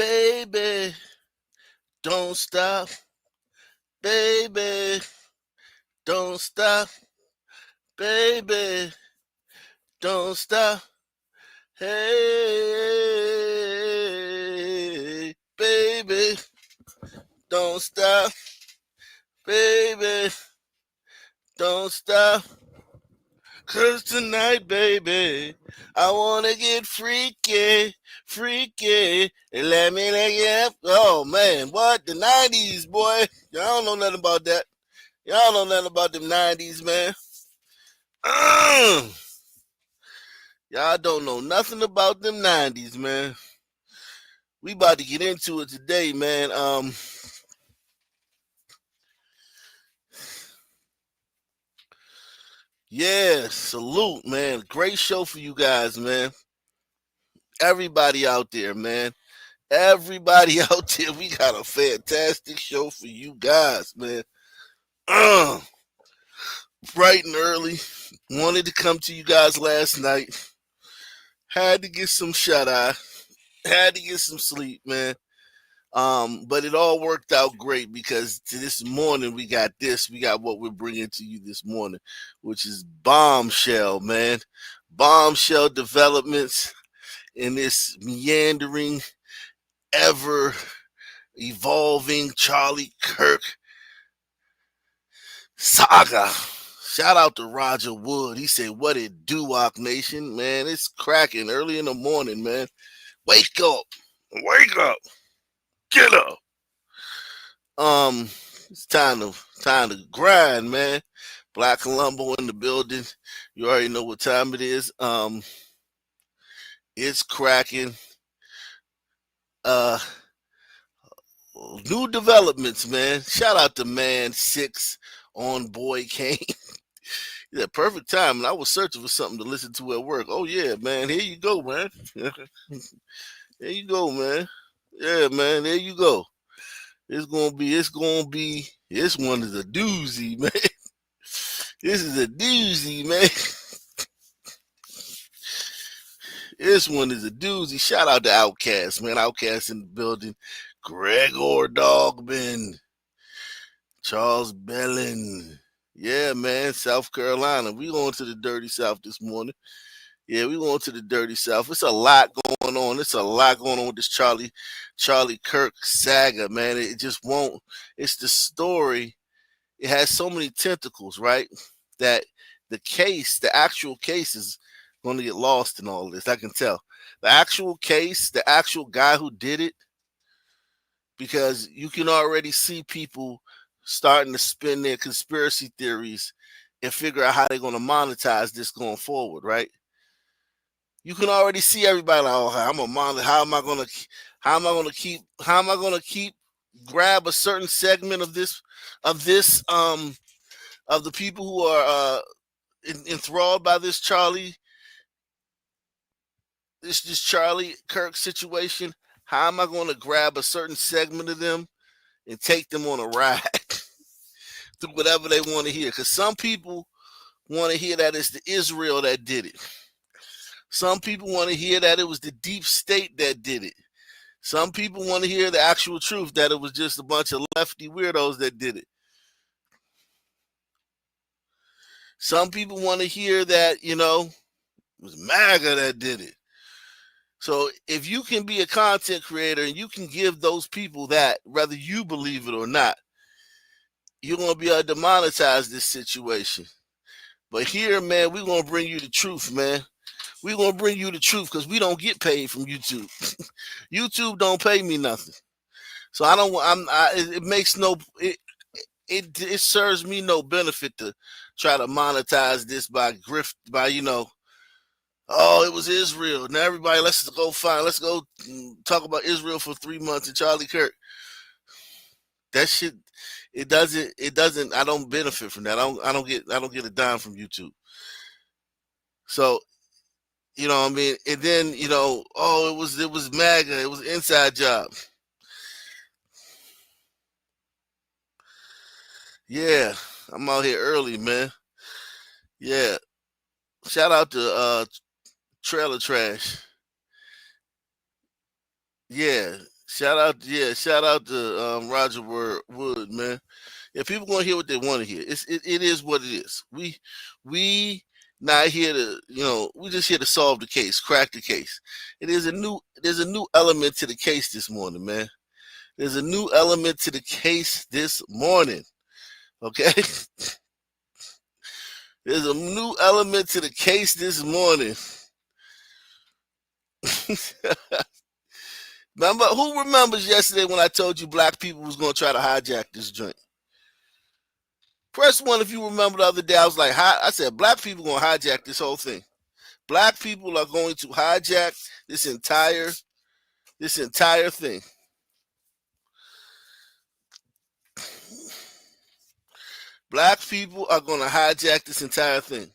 Baby, don't stop. Baby, don't stop. Baby, don't stop. Hey, baby, don't stop. Baby, don't stop. 'Cause tonight, baby, I wanna get freaky, freaky. And let me let you up. Oh man, what? The 90s, boy. Y'all don't know nothing about that. Y'all know nothing about them 90s, man. Y'all don't know nothing about them 90s, man. We about to get into it today, man. Yeah, salute, man. Great show for you guys, man. Everybody out there, man. Everybody out there, we got a fantastic show for you guys, man. Bright and early. Wanted to come to you guys last night. Had to get some shut eye. Had to get some sleep, man. But it all worked out great because this morning we got this. We got what we're bringing to you this morning, which is bombshell, man. Bombshell developments in this meandering, ever evolving Charlie Kirk saga. Shout out to Roger Wood. He said, "What it do, Wok Nation? Man, it's cracking early in the morning, man. Wake up. Wake up. Get up. It's time to grind, man. Black Columbo in the building. You already know what time it is. It's cracking. New developments, man. Shout out to Man 6 on Boy Kane. Yeah, perfect time. And I was searching for something to listen to at work. Oh yeah, man. Here you go, man. There you go, man. Yeah, man. There you go. This one is a doozy, man. This is a doozy, man. This one is a doozy. Shout out to Outcast, man. Outcast in the building. Gregor Dogman. Charles Bellin. Yeah, man. South Carolina. We going to the dirty South this morning. Yeah, we going to the dirty South. It's a lot going on. It's a lot going on with this Charlie Kirk saga, man. It just won't. It's the story. It has so many tentacles, right? That the actual case is going to get lost in all this. I can tell. The actual case, the actual guy who did it, because you can already see people starting to spin their conspiracy theories and figure out how they're going to monetize this going forward, right? You can already see everybody like, oh, I'm a monitor. How am I going to keep grab a certain segment of the people who are enthralled by this Charlie Kirk situation? How am I going to grab a certain segment of them and take them on a ride through whatever they want to hear? Because some people want to hear that it's the Israel that did it. Some people want to hear that it was the deep state that did it. Some people want to hear the actual truth, that it was just a bunch of lefty weirdos that did it. Some people want to hear that, it was MAGA that did it. So if you can be a content creator and you can give those people that, whether you believe it or not, you're going to be able to monetize this situation. But here, man, we're going to bring you the truth, man. We're going to bring you the truth because we don't get paid from YouTube. YouTube don't pay me nothing. So it serves me no benefit to try to monetize this by oh, it was Israel. Now everybody, let's go talk about Israel for 3 months and Charlie Kirk. That shit, it doesn't, I don't benefit from that. I don't get a dime from YouTube. So, you know what I mean? And then, oh, it was MAGA, it was an inside job. Yeah, I'm out here early, man. Yeah. Shout out to Trailer Trash. Yeah. shout out to Roger Wood, man. Yeah, people gonna hear what they want to hear. It is what it is. We not here to we just here to solve the case, crack the case. There's a new element to the case this morning, man. There's a new element to the case this morning. Okay, there's a new element to the case this morning. Who remembers yesterday when I told you black people was gonna try to hijack this joint? Press one if you remember the other day. I was like, I said, black people gonna hijack this whole thing. Black people are going to hijack this entire thing. Black people are going to hijack this entire thing.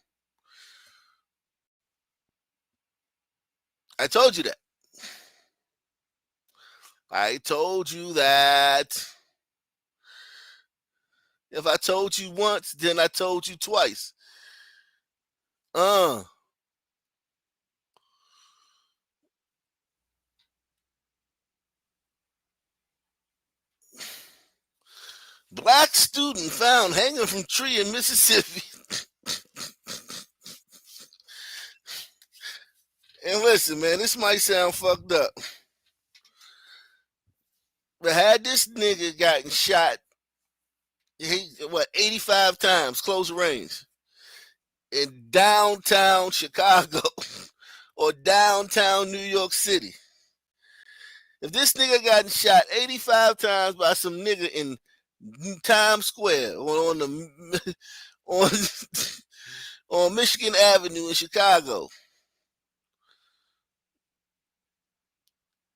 I told you that. I told you that. If I told you once, then I told you twice. Black student found hanging from tree in Mississippi. And listen, man, this might sound fucked up. But had this nigga gotten shot, 85 times, close range, in downtown Chicago or downtown New York City, if this nigga gotten shot 85 times by some nigga in Times Square on the on Michigan Avenue in Chicago,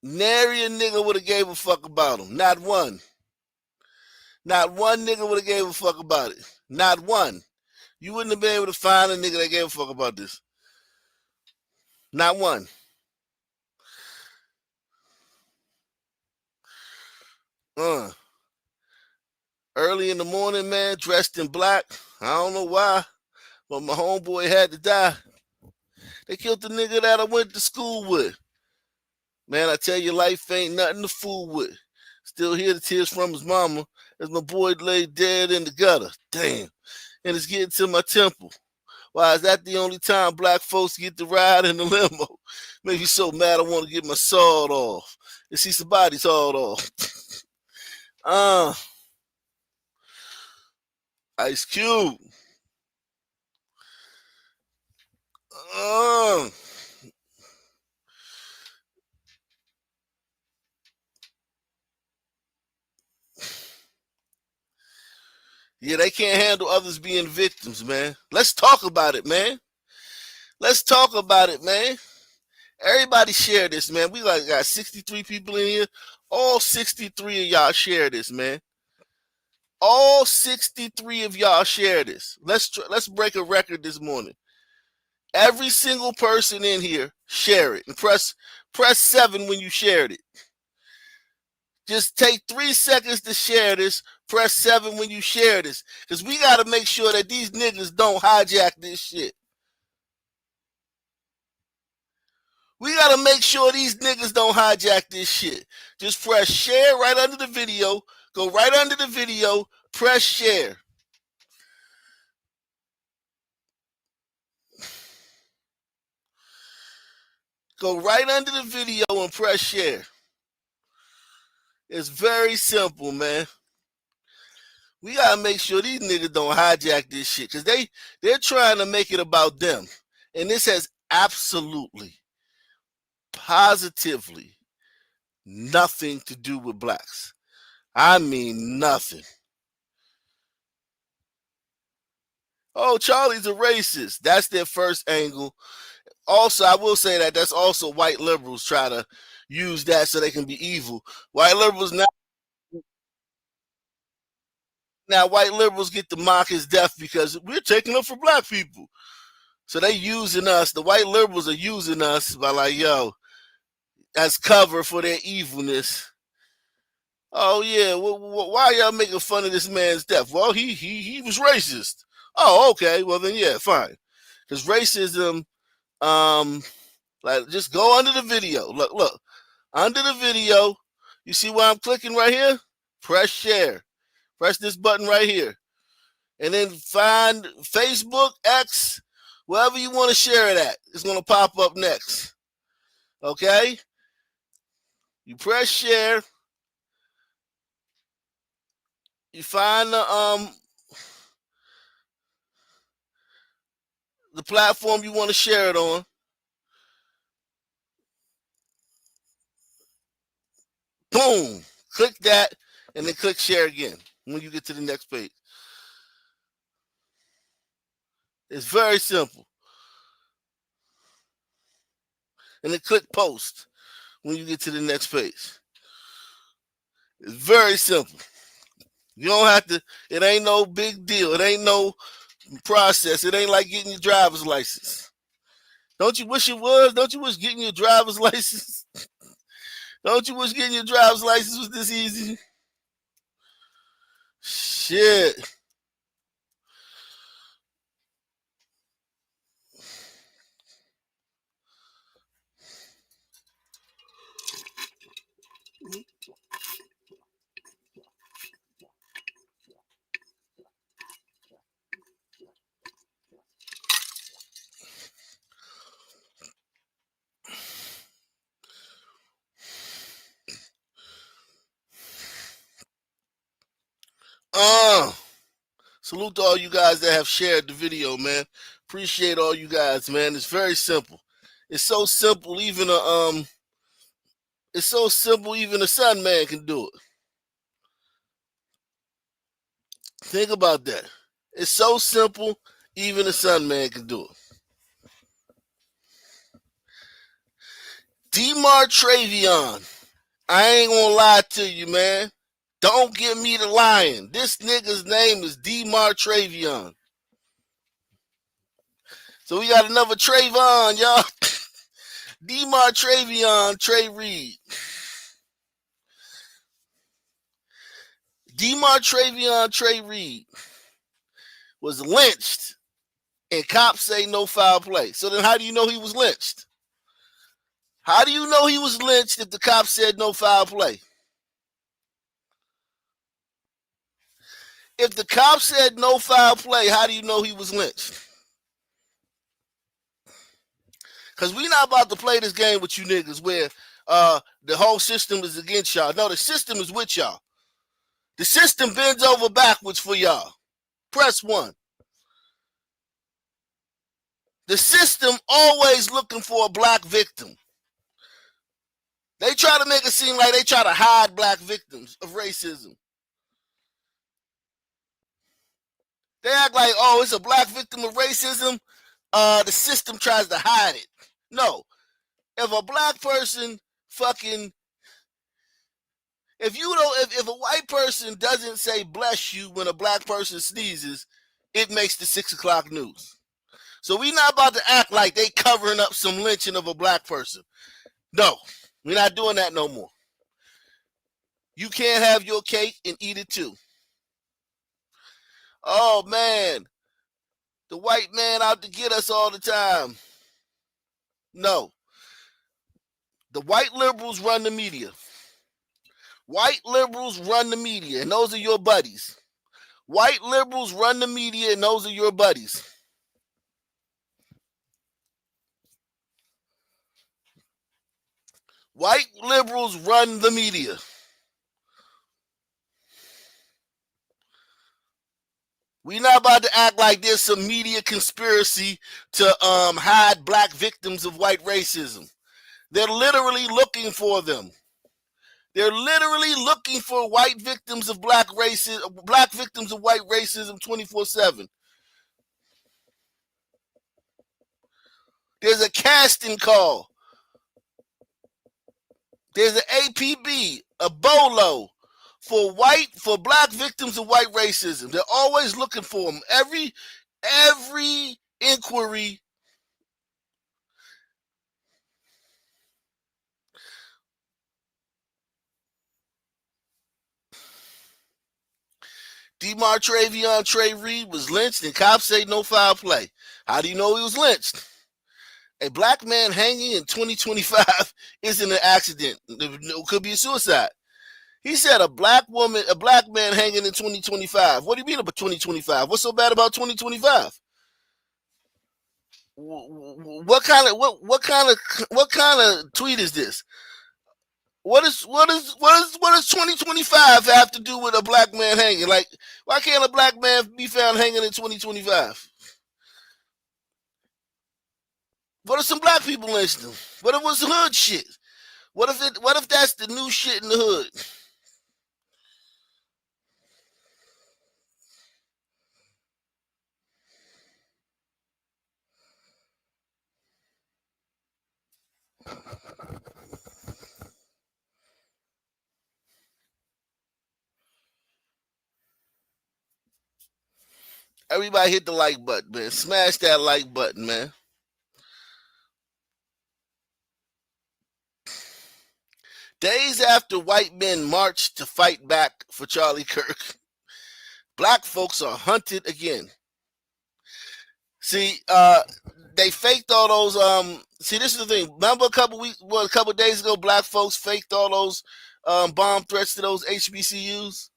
nary a nigga would have gave a fuck about him. Not one. Not one nigga would have gave a fuck about it. Not one. You wouldn't have been able to find a nigga that gave a fuck about this. Not one. Early in the morning, man, dressed in black. I don't know why, but my homeboy had to die. They killed the nigga that I went to school with. Man, I tell you, life ain't nothing to fool with. Still hear the tears from his mama as my boy lay dead in the gutter. Damn. And it's getting to my temple. Why is that the only time black folks get to ride in the limo? Make me so mad I want to get my sword off and see somebody's sword off. Ice Cube. Yeah, they can't handle others being victims, man. Let's talk about it, man. Let's talk about it, man. Everybody share this, man. We got 63 people in here. All 63 of y'all share this, man. All 63 of y'all share this. Let's break a record this morning. Every single person in here, share it. And press 7 when you shared it. Just take 3 seconds to share this. Press 7 when you share this. Because we got to make sure that these niggas don't hijack this shit. We got to make sure these niggas don't hijack this shit. Just press share right under the video. Go right under the video. Press share. Go right under the video and press share. It's very simple, man. We got to make sure these niggas don't hijack this shit. Because they're trying to make it about them. And this has absolutely, positively nothing to do with blacks. I mean nothing. Oh, Charlie's a racist. That's their first angle. Also, I will say that that's also white liberals try to use that so they can be evil. White liberals now white liberals get to mock his death because we're taking up for black people. So they using us. The white liberals are using us by like, yo, as cover for their evilness. Oh yeah, why y'all making fun of this man's death? Well, he was racist. Oh, okay. Well then, yeah, fine. Because racism, like, just go under the video. Look, under the video. You see where I'm clicking right here? Press share. Press this button right here. And then find Facebook, X, wherever you want to share it at. It's going to pop up next. Okay? You press share. You find the platform you want to share it on. Boom. Click that and then click share again when you get to the next page. It's very simple. And then click post when you get to the next page. It's very simple. You don't have to, it ain't no big deal. It ain't no process. It ain't like getting your driver's license. Don't you wish it was? Don't you wish getting your driver's license? Don't you wish getting your driver's license was this easy? Shit. Salute to all you guys that have shared the video, man. Appreciate all you guys, man. It's very simple. It's so simple, even a Sun Man can do it. Think about that. It's so simple, even a Sun Man can do it. Demartravion. I ain't gonna lie to you, man. Don't give me the lying. This nigga's name is Demartravion. So we got another Trayvon, y'all. Demartravion, Trey Reed. Demartravion, Trey Reed was lynched, and cops say no foul play. So then how do you know he was lynched? How do you know he was lynched if the cops said no foul play? If the cops said no foul play, how do you know he was lynched? Because we not about to play this game with you niggas where the whole system is against y'all. No, the system is with y'all. The system bends over backwards for y'all. Press 1. The system always looking for a black victim. They try to make it seem like they try to hide black victims of racism. They act like, oh, it's a black victim of racism. The system tries to hide it. No. If a black person fucking, if a white person doesn't say bless you when a black person sneezes, it makes the 6 o'clock news. So we not about to act like they covering up some lynching of a black person. No, we're not doing that no more. You can't have your cake and eat it too. Oh, man. The white man out to get us all the time. No. The white liberals run the media. White liberals run the media, and those are your buddies. White liberals run the media, and those are your buddies. White liberals run the media. We're not about to act like there's some media conspiracy to hide black victims of white racism. They're literally looking for them. They're literally looking for white victims of black victims of white racism 24/7. There's a casting call. There's an APB, a BOLO for black victims of white racism. They're always looking for them. Every inquiry. Demartravion Trey Reed was lynched and cops say no foul play. How do you know he was lynched? A black man hanging in 2025 isn't an accident. It could be a suicide. He said a black man hanging in 2025. What do you mean about 2025? What's so bad about 2025? What kind of tweet is this? What does 2025 have to do with a black man hanging? Like, why can't a black man be found hanging in 2025? What if some black people lynched him? What if it was hood shit? What if that's the new shit in the hood? Everybody hit the like button, man. Smash that like button, man. Days after white men marched to fight back for Charlie Kirk, black folks are hunted again. See, they faked all those. See, this is the thing. Remember a couple days ago, black folks faked all those bomb threats to those HBCUs.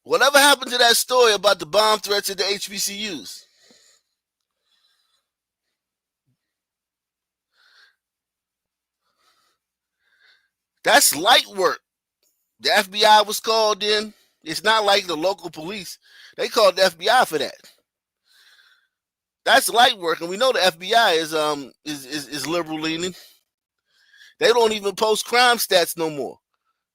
Whatever happened to that story about the bomb threats at the HBCUs? That's light work. The FBI was called in. It's not like the local police. They called the FBI for that. That's light work, and we know the FBI is liberal leaning. They don't even post crime stats no more.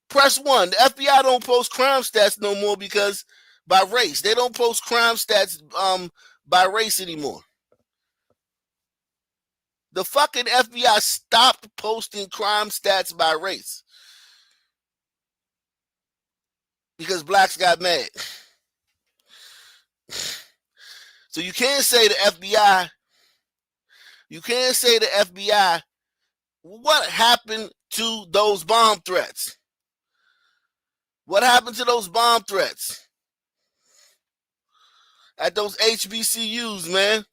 Press 1. The FBI don't post crime stats no more because by race. They don't post crime stats by race anymore. The fucking FBI stopped posting crime stats by race because blacks got mad. So you can't say the FBI. What happened to those bomb threats? What happened to those bomb threats at those HBCUs, man?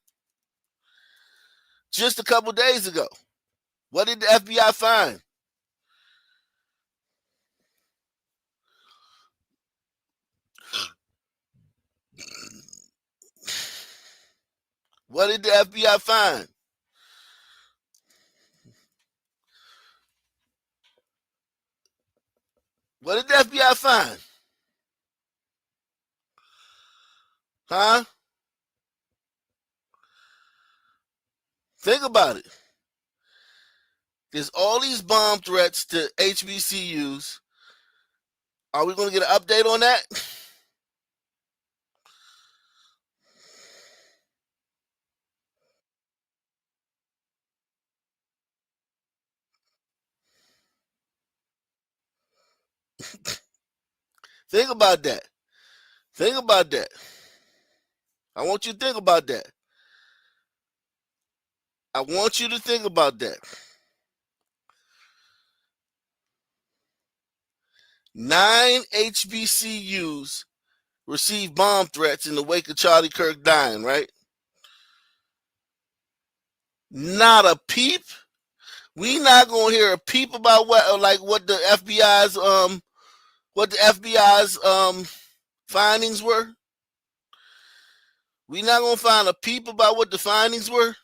Just a couple days ago. What did the FBI find? What did the FBI find? What did the FBI find? Huh? Think about it. There's all these bomb threats to HBCUs. Are we going to get an update on that? Think about that. Think about that. I want you to think about that. I want you to think about that. 9 HBCUs received bomb threats in the wake of Charlie Kirk dying, right? Not a peep. We not gonna hear a peep about what the FBI's findings were. We not gonna find a peep about what the findings were.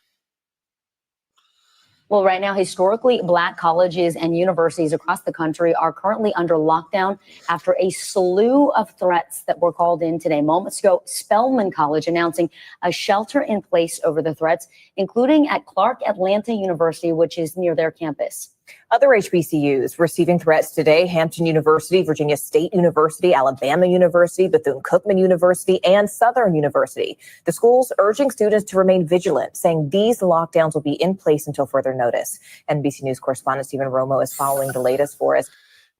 Well, right now, historically black colleges and universities across the country are currently under lockdown after a slew of threats that were called in today. Moments ago, Spelman College announcing a shelter in place over the threats, including at Clark Atlanta University, which is near their campus. Other HBCUs receiving threats today: Hampton University, Virginia State University, Alabama University, Bethune-Cookman University, and Southern University. The schools urging students to remain vigilant, saying these lockdowns will be in place until further notice. NBC News correspondent Stephen Romo is following the latest for us.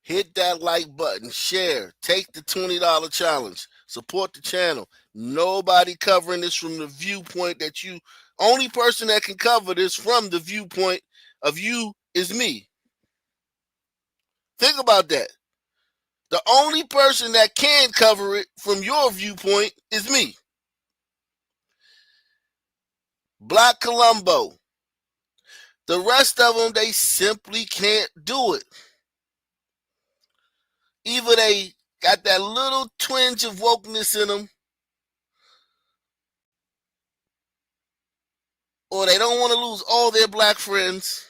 Hit that like button, share, take the $20 challenge, support the channel. Nobody covering this from the viewpoint that you, only person that can cover this from the viewpoint of you is me. Think about that. The only person that can cover it from your viewpoint is me. Black Columbo. The rest of them, they simply can't do it. Either they got that little twinge of wokeness in them, or they don't want to lose all their black friends,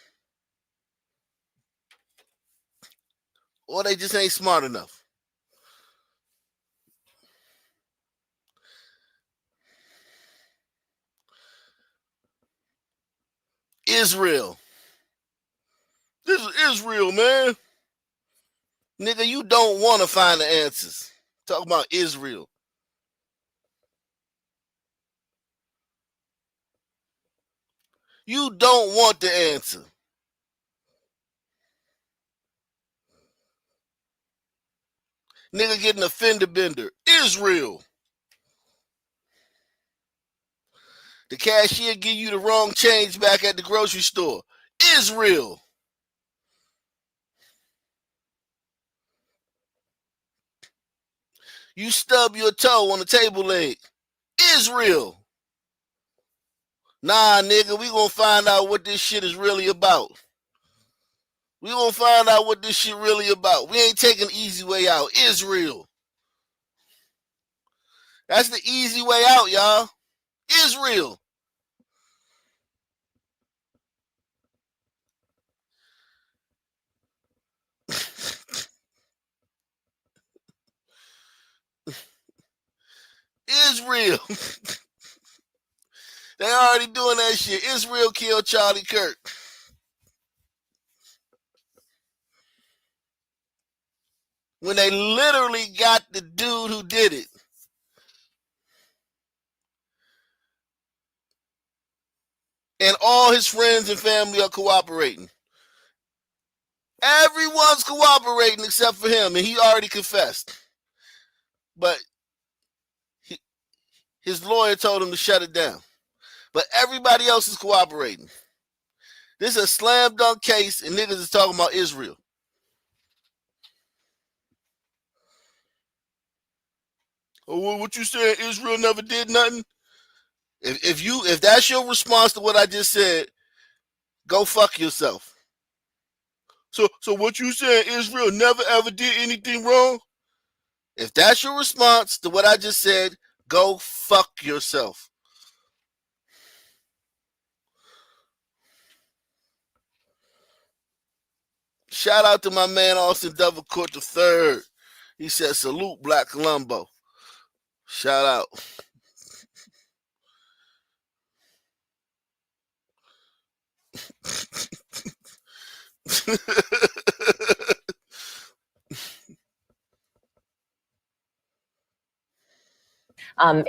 or they just ain't smart enough. Israel. This is Israel, man. Nigga, you don't want to find the answers. Talk about Israel. You don't want the answer. Nigga getting a fender bender. Israel. The cashier give you the wrong change back at the grocery store. Israel. You stub your toe on the table leg. Israel. Nah, nigga, we gonna find out what this shit is really about. We gonna find out what this shit really about. We ain't taking the easy way out. Israel. That's the easy way out, y'all. Israel. Israel. They already doing that shit. Israel killed Charlie Kirk. When they literally got the dude who did it. And all his friends and family are cooperating. Everyone's cooperating except for him, and he already confessed. But his lawyer told him to shut it down. But everybody else is cooperating. This is a slam dunk case, and niggas is talking about Israel. Oh, what you saying? Israel never did nothing? If that's your response to what I just said, go fuck yourself. So what you saying? Israel never ever did anything wrong? If that's your response to what I just said, go fuck yourself. Shout out to my man Austin Dovercourt III. He said, salute Black Columbo. Shout out.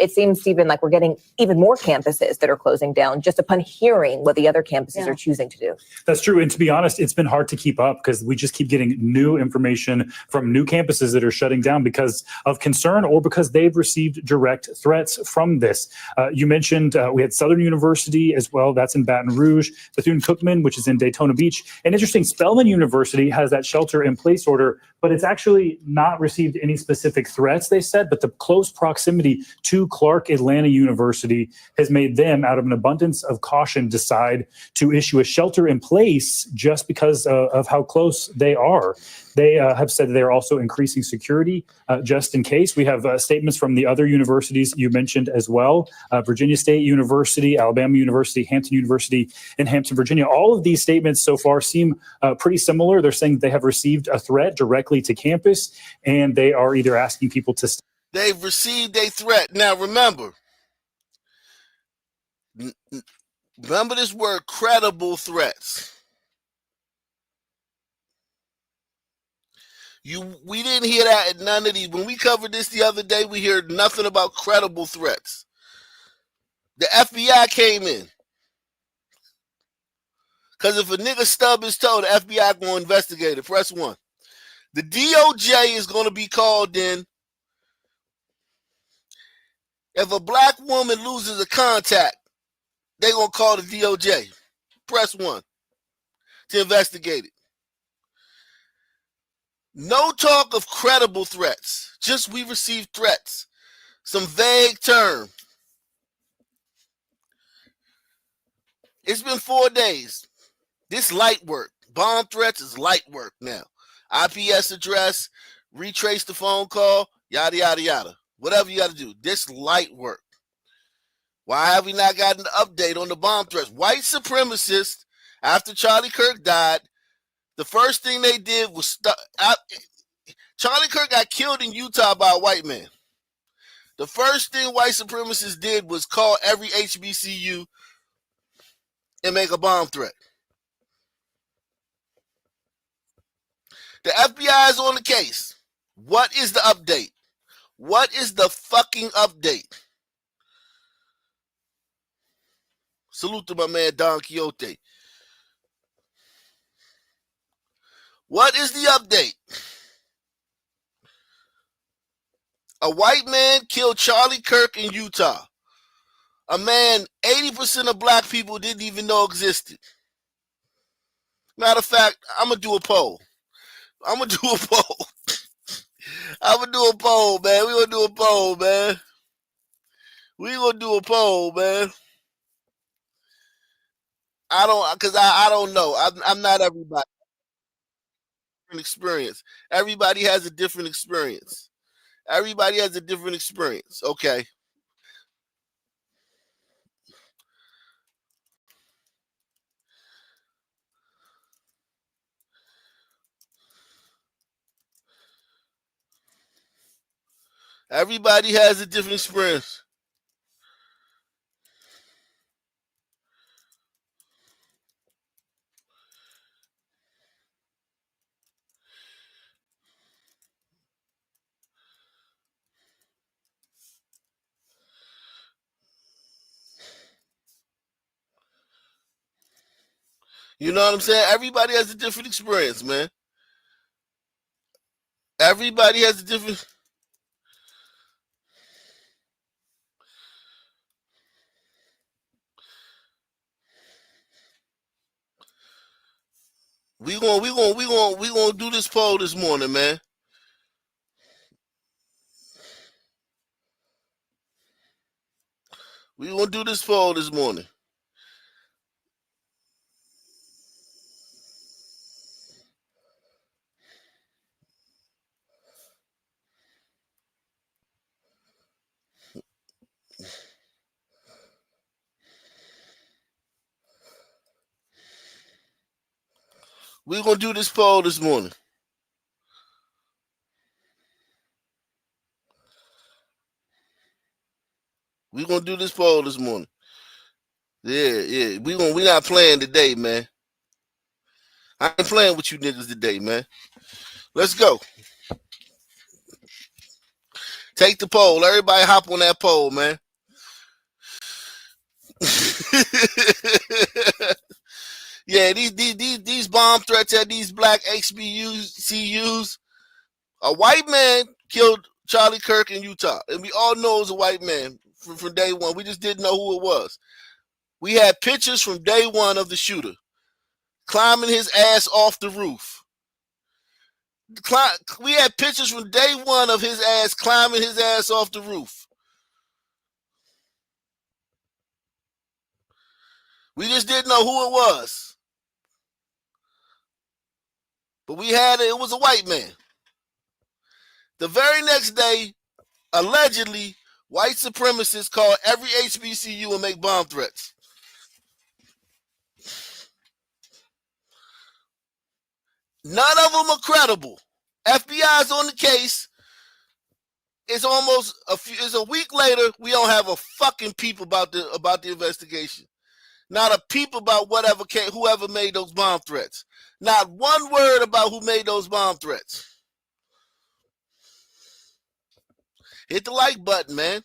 It seems, Stephen, like we're getting even more campuses that are closing down just upon hearing what the other campuses are choosing to do. That's true. And to be honest, it's been hard to keep up because we just keep getting new information from new campuses that are shutting down because of concern or because they've received direct threats from this. You mentioned we had Southern University as well. That's in Baton Rouge. Bethune-Cookman, which is in Daytona Beach. And interesting, Spelman University has that shelter in place order, but it's actually not received any specific threats, they said, but the close proximity to Clark Atlanta University has made them, out of an abundance of caution, decide to issue a shelter in place just because of how close they are. They have said they're also increasing security just in case. We have statements from the other universities you mentioned as well. Virginia State University, Alabama University, Hampton University, and Hampton, Virginia. All of these statements so far seem pretty similar. They're saying they have received a threat directly to campus, and they are either asking people to stay. They've received a threat. Now, remember this word, credible threats. We didn't hear that at none of these. When we covered this the other day, we heard nothing about credible threats. The FBI came in. Because if a nigga stub his toe, the FBI going to investigate it. Press 1. The DOJ is going to be called in. If a black woman loses a contact, they're going to call the DOJ. Press 1 to investigate it. No talk of credible threats. Just we received threats. Some vague term. It's been 4 days. This light work. Bomb threats is light work now. IPS address, retrace the phone call, yada, yada, yada. Whatever you got to do. This light work. Why have we not gotten an update on the bomb threats? White supremacists, after Charlie Kirk died, the first thing they did was Charlie Kirk got killed in Utah by a white man. The first thing white supremacists did was call every HBCU and make a bomb threat. The FBI is on the case. What is the update? What is the fucking update? Salute to my man Don Quixote. What is the update? A white man killed Charlie Kirk in Utah. A man 80% of black people didn't even know existed. Matter of fact, I'm going to do a poll. I'm going to do a poll, man. We're going to do a poll, man. We're going to do a poll, man. I don't know. I'm not everybody. Different experience. Everybody has a different experience. Okay. Everybody has a different experience. You know what I'm saying? Everybody has a different experience, man. Everybody has a different. We gonna do this poll this morning, man. We gonna do this poll this morning. We gonna do this poll this morning. We gonna do this poll this morning. Yeah. We not playing today, man. I ain't playing with you niggas today, man. Let's go. Take the poll. Everybody hop on that poll, man. Yeah, these bomb threats at these black HBCUs. A white man killed Charlie Kirk in Utah, and we all know it was a white man from day one. We just didn't know who it was. We had pictures from day one of the shooter climbing his ass off the roof. We had pictures from day one of his ass climbing his ass off the roof. We just didn't know who it was. But we had it was a white man. The very next day, allegedly, white supremacists called every HBCU and make bomb threats. None of them are credible. FBI's on the case. It's a week later. We don't have a fucking peep about the investigation. Not a peep about whoever made those bomb threats. Not one word about who made those bomb threats. Hit the like button, man.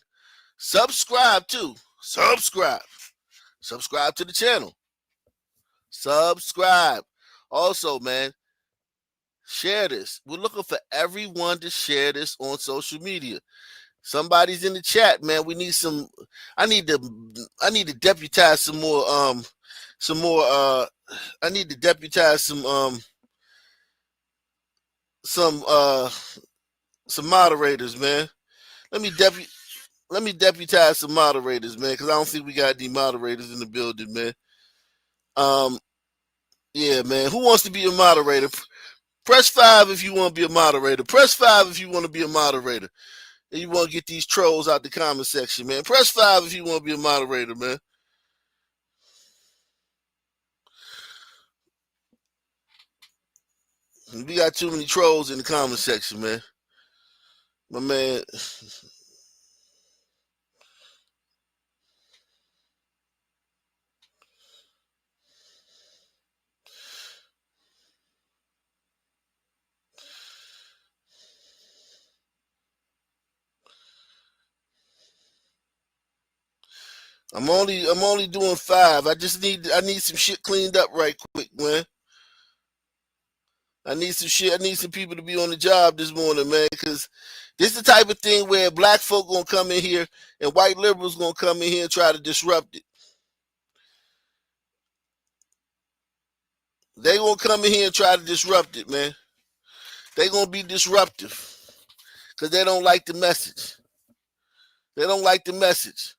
Subscribe too. Subscribe to the channel. Subscribe. Also, man, share this. We're looking for everyone to share this on social media. Somebody's in the chat, man. We need some. I need to deputize some more. I need to deputize some moderators, man. Let me deputize some moderators, man, because I don't think we got any moderators in the building, man. Yeah, man. Who wants to be a moderator? Press 5 if you want to be a moderator. Press 5 if you want to be a moderator. And you want to get these trolls out the comment section, man. Press 5 if you want to be a moderator, man. We got too many trolls in the comment section, man. My man. I'm only doing 5. I need some shit cleaned up right quick, man. I need some people to be on the job this morning, man, because this is the type of thing where black folk gonna come in here and white liberals gonna come in here and try to disrupt it. They gonna come in here and try to disrupt it, man. They gonna be disruptive because they don't like the message. They don't like the message.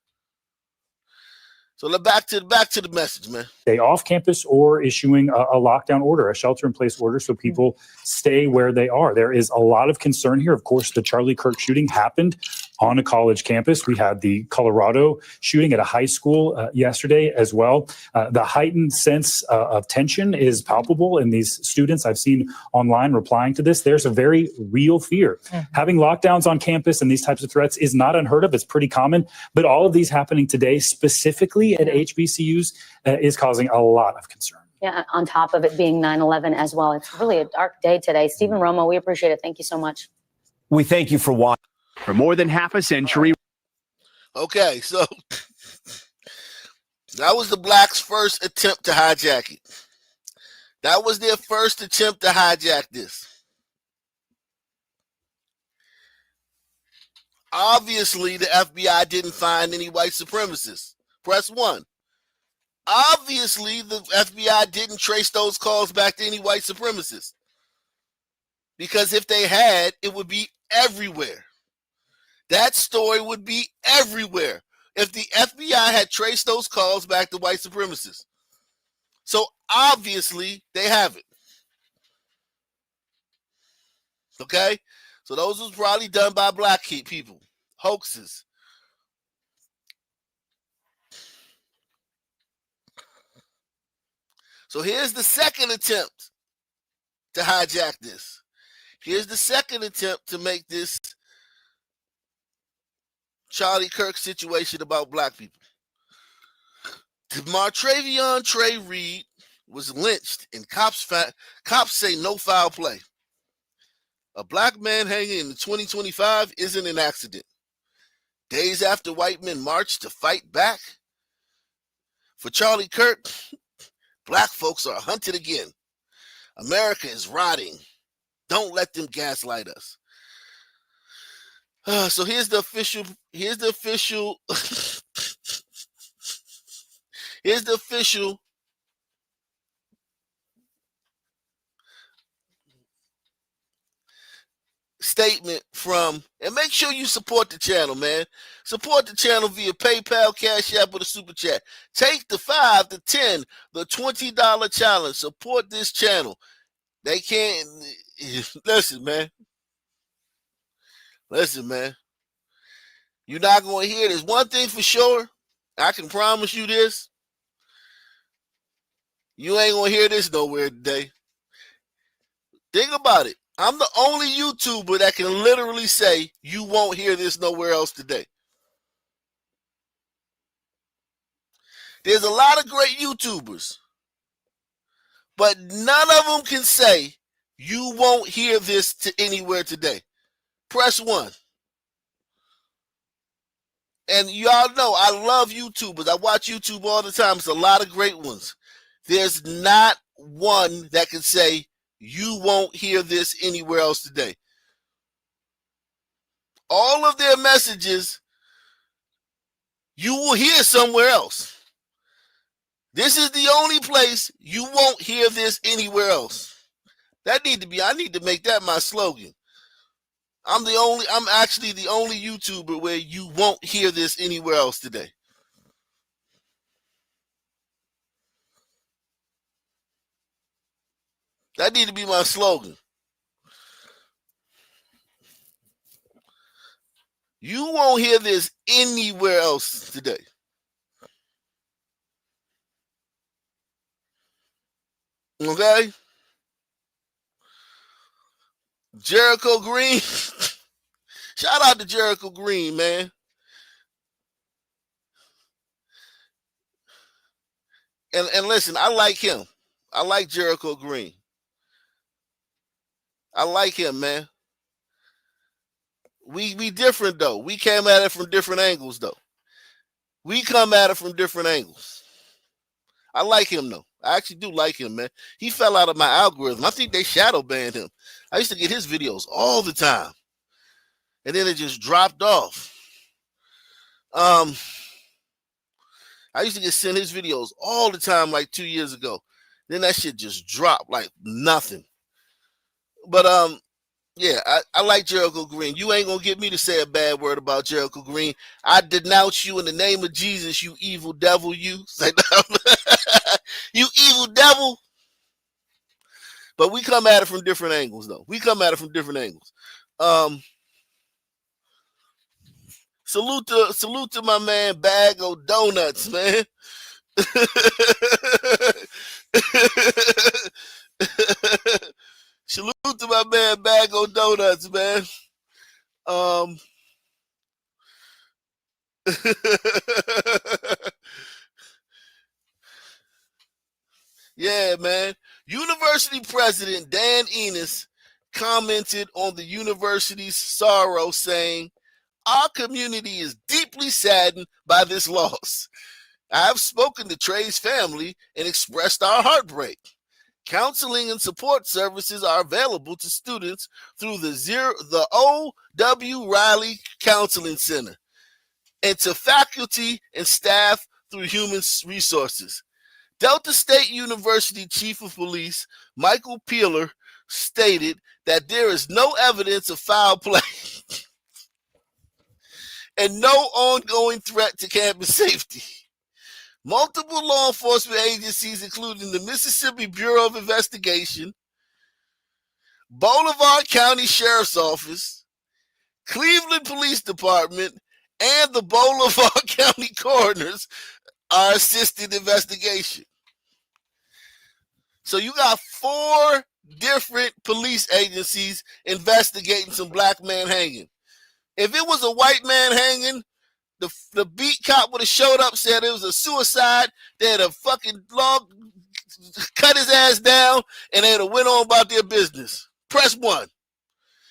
So back to the message, man. Stay off campus or issuing a lockdown order, a shelter-in-place order, so people stay where they are. There is a lot of concern here. Of course, the Charlie Kirk shooting happened on a college campus. We had the Colorado shooting at a high school yesterday as well. The heightened sense of tension is palpable in these students I've seen online replying to this. There's a very real fear. Having lockdowns on campus and these types of threats is not unheard of. It's pretty common. But all of these happening today, specifically at HBCUs, is causing a lot of concern. Yeah, on top of it being 9/11 as well. It's really a dark day today. Stephen Romo, we appreciate it. Thank you so much. We thank you for watching. For more than half a century. Okay, so that was the blacks' first attempt to hijack it. That was their first attempt to hijack this. Obviously, the FBI didn't find any white supremacists. Press 1. Obviously, the FBI didn't trace those calls back to any white supremacists. Because if they had, it would be everywhere. That story would be everywhere if the FBI had traced those calls back to white supremacists. So obviously, they haven't. Okay? So those was probably done by black people. Hoaxes. So here's the second attempt to hijack this. Here's the second attempt to make this Charlie Kirk situation about black people. Demartravion Trey Reed was lynched, and cops say no foul play. A black man hanging in 2025 isn't an accident. Days after white men marched to fight back, for Charlie Kirk, black folks are hunted again. America is rotting. Don't let them gaslight us. So here's the official statement from, and make sure you support the channel, man. Support the channel via PayPal, Cash App, or the Super Chat. Take the 5, the 10, the $20 challenge. Support this channel. They can't listen, man. Listen, man. You're not going to hear this. One thing for sure, I can promise you this. You ain't going to hear this nowhere today. Think about it. I'm the only YouTuber that can literally say you won't hear this nowhere else today. There's a lot of great YouTubers, but none of them can say you won't hear this anywhere today. Press 1. And y'all know I love YouTubers. I watch YouTube all the time. It's a lot of great ones. There's not one that can say you won't hear this anywhere else today. All of their messages you will hear somewhere else. This is the only place you won't hear this anywhere else. I need to make that my slogan. I'm actually the only YouTuber where you won't hear this anywhere else today. That need to be my slogan. You won't hear this anywhere else today. Okay? Jericho Green. Shout out to Jericho Green, man. And listen, I like him. I like Jericho Green. I like him, man. We different though. We came at it from different angles though. We come at it from different angles. I like him though. I actually do like him, man. He fell out of my algorithm. I think they shadow banned him. I used to get his videos all the time. And then it just dropped off. I used to get sent his videos all the time like 2 years ago. Then that shit just dropped like nothing. But yeah, I like Jericho Green. You ain't gonna get me to say a bad word about Jericho Green. I denounce you in the name of Jesus, you evil devil, you. You evil devil. But we come at it from different angles, though. We come at it from different angles. Salute to my man Bag of Donuts, man. Salute to my man Bag of Donuts, man. Yeah, man. University President Dan Enos commented on the university's sorrow, saying, "Our community is deeply saddened by this loss. I have spoken to Trey's family and expressed our heartbreak. Counseling and support services are available to students through the O.W. Riley Counseling Center and to faculty and staff through Human Resources." Delta State University Chief of Police Michael Peeler stated that there is no evidence of foul play and no ongoing threat to campus safety. Multiple law enforcement agencies, including the Mississippi Bureau of Investigation, Bolivar County Sheriff's Office, Cleveland Police Department, and the Bolivar County Coroners are assisting the investigation. So you got 4 different police agencies investigating some black man hanging. If it was a white man hanging, the beat cop would have showed up, said it was a suicide. They'd have fucking cut his ass down, and they'd have went on about their business. Press 1.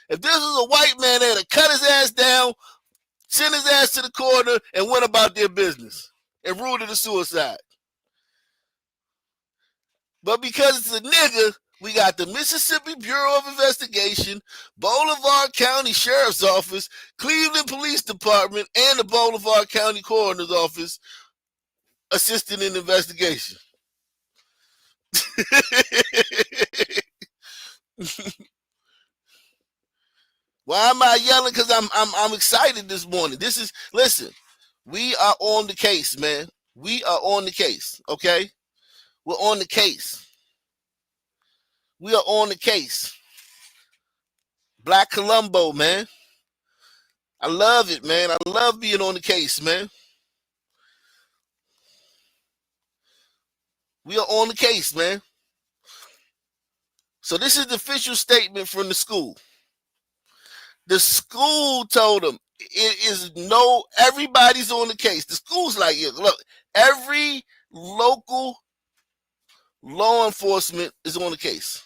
If this was a white man, they'd have cut his ass down, sent his ass to the coroner, and went about their business and ruled it a suicide. But because it's a nigga, we got the Mississippi Bureau of Investigation, Bolivar County Sheriff's Office, Cleveland Police Department, and the Bolivar County Coroner's Office assisting in the investigation. Why am I yelling? Because I'm excited this morning. Listen, we are on the case, man. We are on the case, okay? We're on the case. We are on the case. Black Columbo, man. I love it, man. I love being on the case, man. We are on the case, man. So this is the official statement from the school. The school told them everybody's on the case. The school's like, look, every local law enforcement is on the case.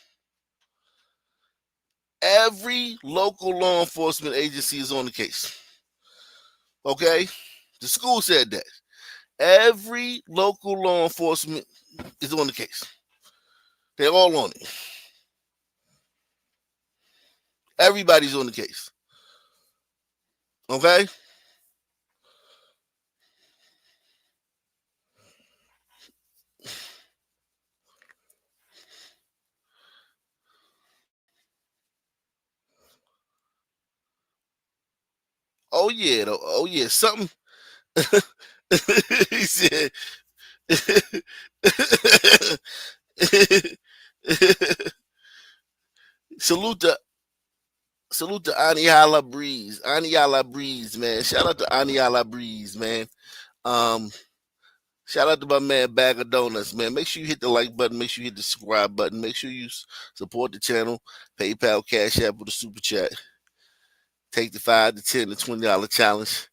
Every local law enforcement agency is on the case. Okay? The school said that. Every local law enforcement is on the case. They're all on it. Everybody's on the case. Okay? Oh yeah, though. Oh yeah, something. He said. Salute to Aniala Breeze. Aniala Breeze, man. Shout out to Aniala Breeze, man. Shout out to my man Bag of Donuts, man. Make sure you hit the like button. Make sure you hit the subscribe button. Make sure you support the channel. PayPal, Cash App, with a super chat. Take the $5 to $10 to $20 challenge.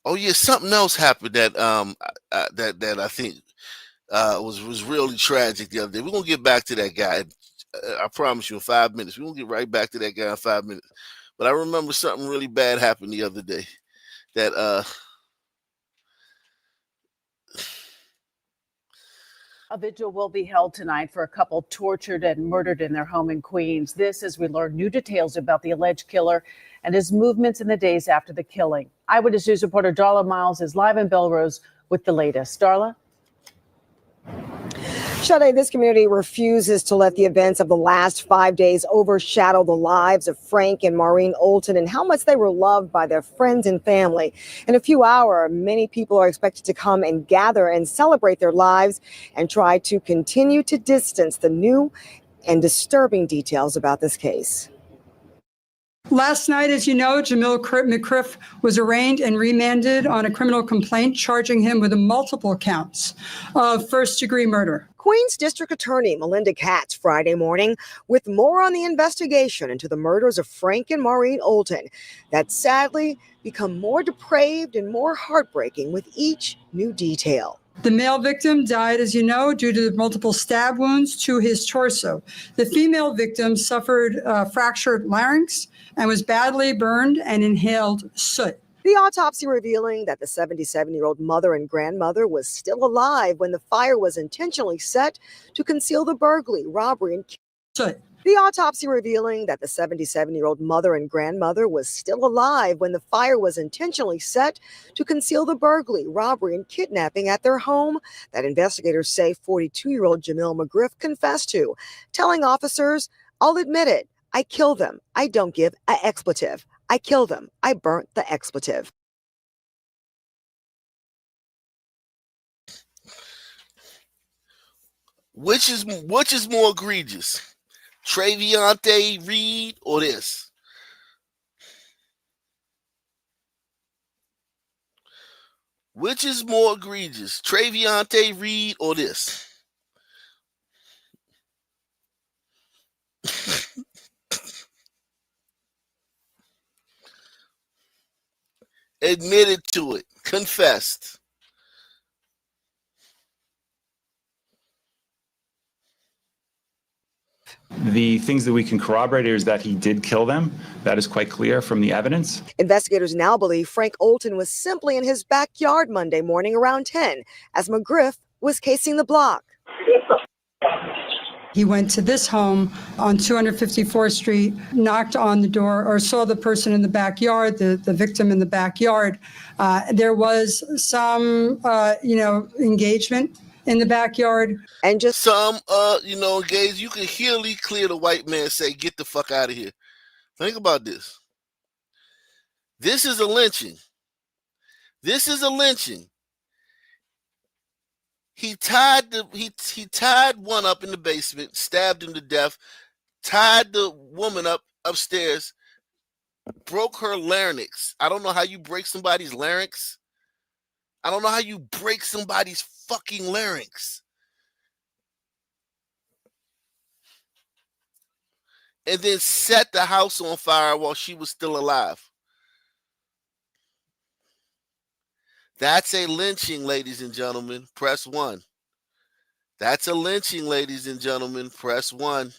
Oh yeah, something else happened that that I think was really tragic the other day. We're gonna get back to that guy. I promise you, in 5 minutes. We're gonna get right back to that guy in 5 minutes. But I remember something really bad happened the other day. That A vigil will be held tonight for a couple tortured and murdered in their home in Queens. This as we learn new details about the alleged killer and his movements in the days after the killing. Eyewitness News reporter Darla Miles is live in Belrose with the latest. Darla? Sade, this community refuses to let the events of the last 5 days overshadow the lives of Frank and Maureen Olton and how much they were loved by their friends and family. In a few hours, many people are expected to come and gather and celebrate their lives and try to continue to distance the new and disturbing details about this case. Last night, as you know, Jamil McCriff was arraigned and remanded on a criminal complaint charging him with multiple counts of first-degree murder. Queens District Attorney Melinda Katz Friday morning with more on the investigation into the murders of Frank and Maureen Olton that sadly become more depraved and more heartbreaking with each new detail. The male victim died, as you know, due to multiple stab wounds to his torso. The female victim suffered fractured larynx and was badly burned and inhaled soot. The autopsy revealing that the 77-year-old mother and grandmother was still alive when the fire was intentionally set to conceal the burglary, robbery, and soot. The autopsy revealing that the 77-year-old mother and grandmother was still alive when the fire was intentionally set to conceal the burglary, robbery, and kidnapping at their home that investigators say 42-year-old Jamil McGriff confessed to, telling officers, "I'll admit it, I killed them. I don't give an expletive. I killed them. I burnt the expletive." which is more egregious? Travion Reed or this? Which is more egregious? Travion Reed or this? Admitted to it. Confessed. The things that we can corroborate is that he did kill them. That is quite clear from the evidence. Investigators now believe Frank Olton was simply in his backyard Monday morning around 10 as McGriff was casing the block. He went to this home on 254th Street, knocked on the door, or saw the person in the backyard, the victim in the backyard. There was some, engagement in the backyard. And just some, engaged. You can clearly clear the white man say, "Get the fuck out of here." Think about this. This is a lynching. This is a lynching. He tied he tied one up in the basement, stabbed him to death, tied the woman up upstairs, broke her larynx. I don't know how you break somebody's larynx. I don't know how you break somebody's fucking larynx. And then set the house on fire while she was still alive. That's a lynching, ladies and gentlemen. Press 1. That's a lynching, ladies and gentlemen. Press 1.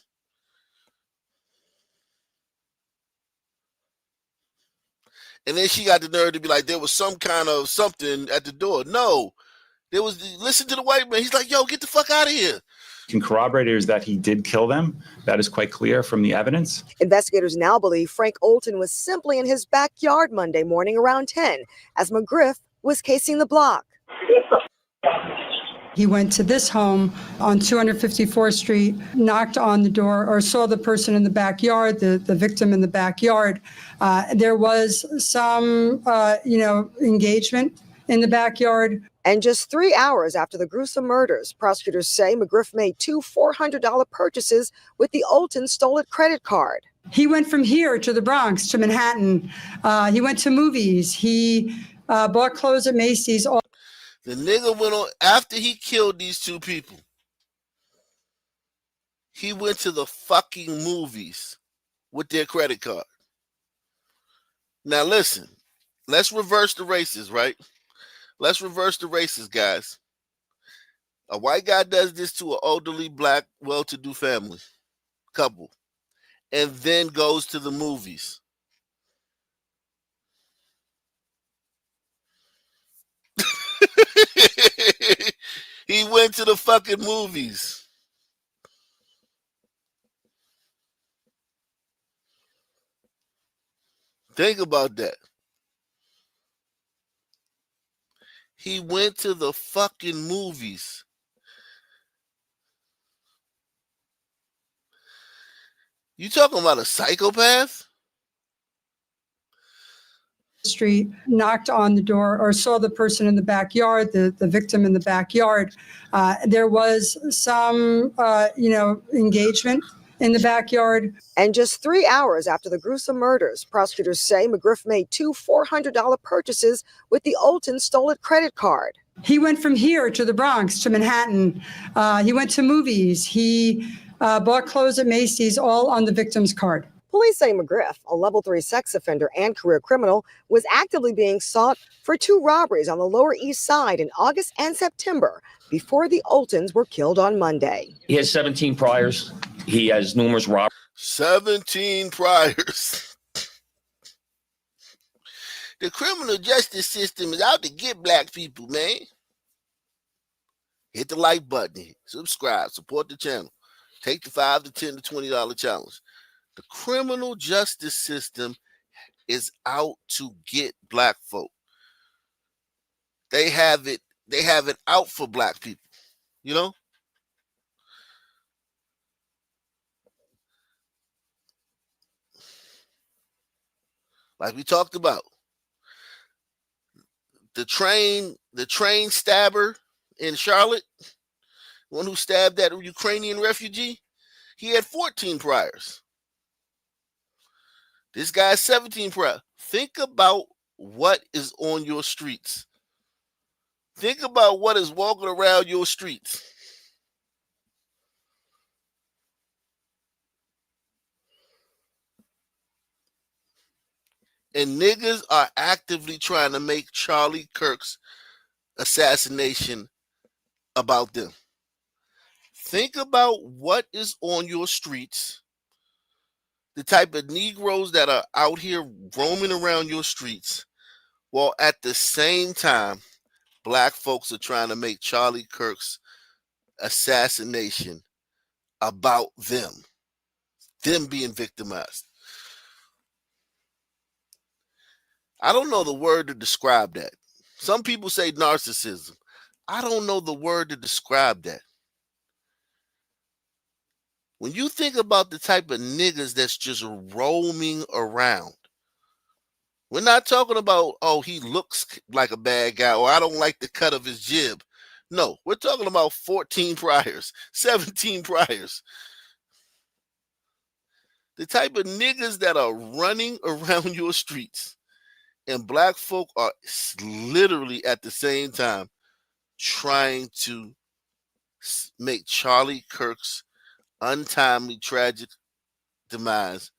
And then she got the nerve to be like, there was some kind of something at the door. No. There was, listen to the white man. He's like, yo, get the fuck out of here. Can corroborate is that he did kill them. That is quite clear from the evidence. Investigators now believe Frank Olton was simply in his backyard Monday morning around 10 as McGriff was casing the block. He went to this home on 254th Street, knocked on the door, or saw the person in the backyard, the victim in the backyard. There was some, engagement in the backyard. And just 3 hours after the gruesome murders, prosecutors say McGriff made two $400 purchases with the Olton stolen credit card. He went from here to the Bronx to Manhattan. He went to movies. He bought clothes at Macy's. The nigga went on, after he killed these two people, he went to the fucking movies with their credit card. Now listen, let's reverse the races, right? Let's reverse the races, guys. A white guy does this to an elderly black, well-to-do family couple, and then goes to the movies. He went to the fucking movies. Think about that. He went to the fucking movies. You talking about a psychopath? Street, knocked on the door or saw the person in the backyard, the victim in the backyard. There was some, engagement in the backyard. And just 3 hours after the gruesome murders, prosecutors say McGriff made two $400 purchases with the Olton stolen credit card. He went from here to the Bronx to Manhattan. He went to movies. He bought clothes at Macy's, all on the victim's card. Police say McGriff, a level 3 sex offender and career criminal, was actively being sought for two robberies on the Lower East Side in August and September before the Oltons were killed on Monday. He has 17 priors. He has numerous robberies. 17 priors. The criminal justice system is out to get black people, man. Hit the like button, subscribe, support the channel. Take the $5 to $10 to $20 challenge. The criminal justice system is out to get black folk. They have it out for black people, you know? Like we talked about. The train stabber in Charlotte, one who stabbed that Ukrainian refugee, he had 14 priors. This guy's 17 prior. Think about what is on your streets. Think about what is walking around your streets. And niggas are actively trying to make Charlie Kirk's assassination about them. Think about what is on your streets. The type of Negroes that are out here roaming around your streets, while at the same time, black folks are trying to make Charlie Kirk's assassination about them being victimized. I don't know the word to describe that. Some people say narcissism. I don't know the word to describe that. When you think about the type of niggas that's just roaming around, we're not talking about, oh, he looks like a bad guy, or I don't like the cut of his jib. No, we're talking about 14 priors, 17 priors. The type of niggas that are running around your streets, and black folk are literally at the same time trying to make Charlie Kirk's untimely, tragic demise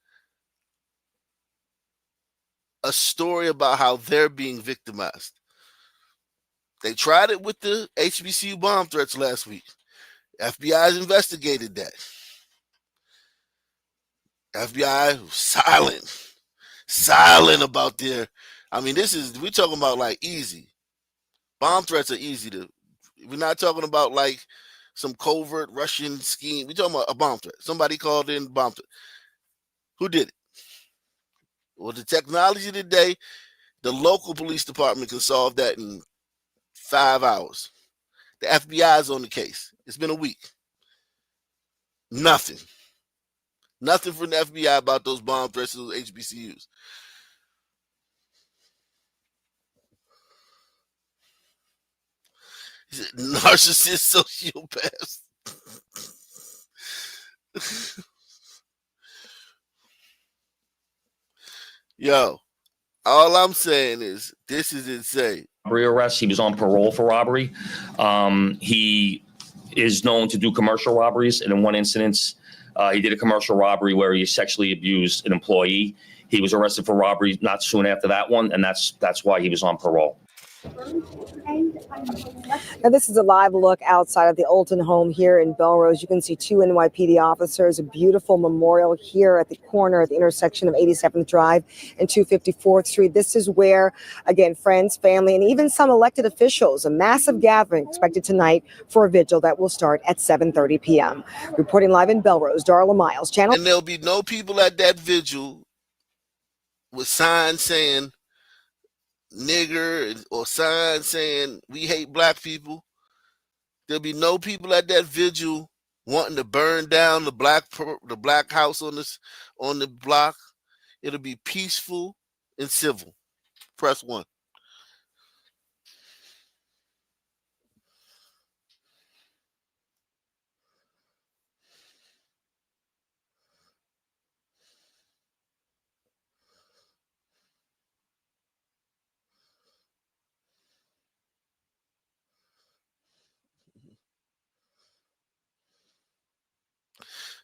a story about how they're being victimized. They tried it with the HBCU bomb threats last week. FBI's investigated that. FBI silent about their, we're talking about like easy. Bomb threats are easy to, we're not talking about like some covert Russian scheme. We're talking about a bomb threat. Somebody called in bomb threat. Who did it? Well, the technology today, the local police department can solve that in 5 hours. The FBI is on the case. It's been a week. Nothing from the FBI about those bomb threats to those HBCUs. Narcissist sociopath. Yo, all I'm saying is this is insane. Robbery arrest. He was on parole for robbery. He is known to do commercial robberies, and in one instance, he did a commercial robbery where he sexually abused an employee. He was arrested for robbery not soon after that one, and that's why he was on parole. Now, this is a live look outside of the Olton home here in Belrose. You can see two NYPD officers, a beautiful memorial here at the corner at the intersection of 87th Drive and 254th Street. This is where, again, friends, family, and even some elected officials, a massive gathering expected tonight for a vigil that will start at 7:30 p.m. Reporting live in Belrose, Darla Miles, Channel. And there'll be no people at that vigil with signs saying nigger or signs saying we hate black people. There'll be no people at that vigil wanting to burn down the black house on the block. It'll be peaceful and civil. Press 1.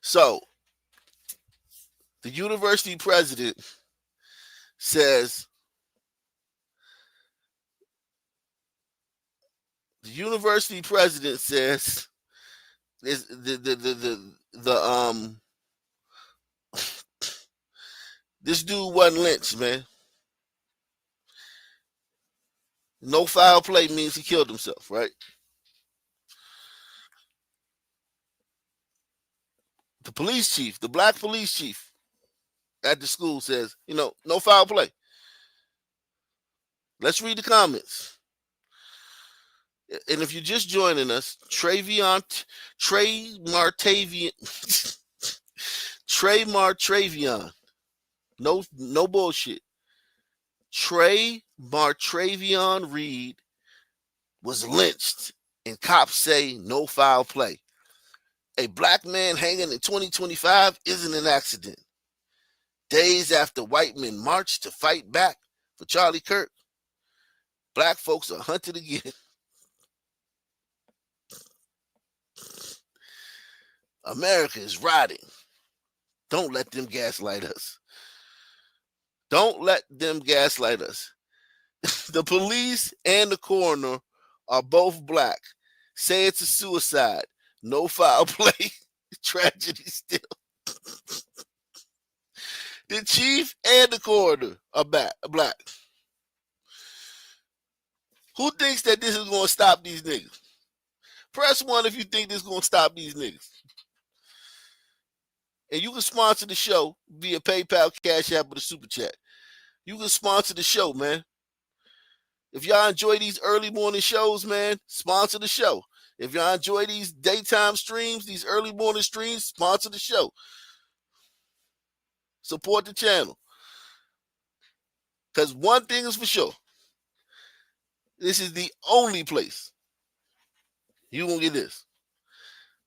So, the university president says is this dude wasn't lynched, man. No foul play means he killed himself, right? The police chief, the black police chief at the school says, no foul play. Let's read the comments. And if you're just joining us, Trey Demartravion. No bullshit. Trey Demartravion Reed was lynched, and cops say no foul play. A black man hanging in 2025 isn't an accident. Days after white men marched to fight back for Charlie Kirk, black folks are hunted again. America is rotting. Don't let them gaslight us. Don't let them gaslight us. The police and the coroner are both black. Say it's a suicide. No foul play. Tragedy still. The chief and the coroner are black. Who thinks that this is going to stop these niggas? Press 1 if you think this is going to stop these niggas. And you can sponsor the show via PayPal, Cash App, or the Super Chat. You can sponsor the show, man. If y'all enjoy these early morning shows, man, sponsor the show. If y'all enjoy these daytime streams, these early morning streams, sponsor the show. Support the channel. Because one thing is for sure. This is the only place you gonna get this.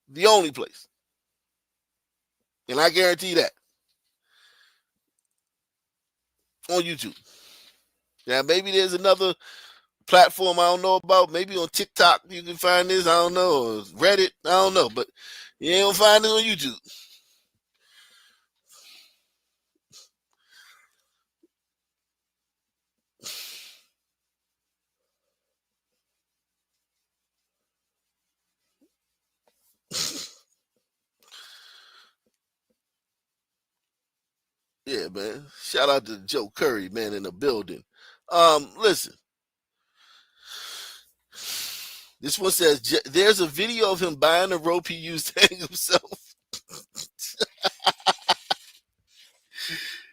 The only place. And I guarantee that. On YouTube. Now, maybe there's another platform I don't know about. Maybe on TikTok you can find this. I don't know. Or Reddit. I don't know. But you ain't gonna find it on YouTube. Yeah, man. Shout out to Joe Curry, man, in the building. Listen. This one says there's a video of him buying a rope he used to hang himself.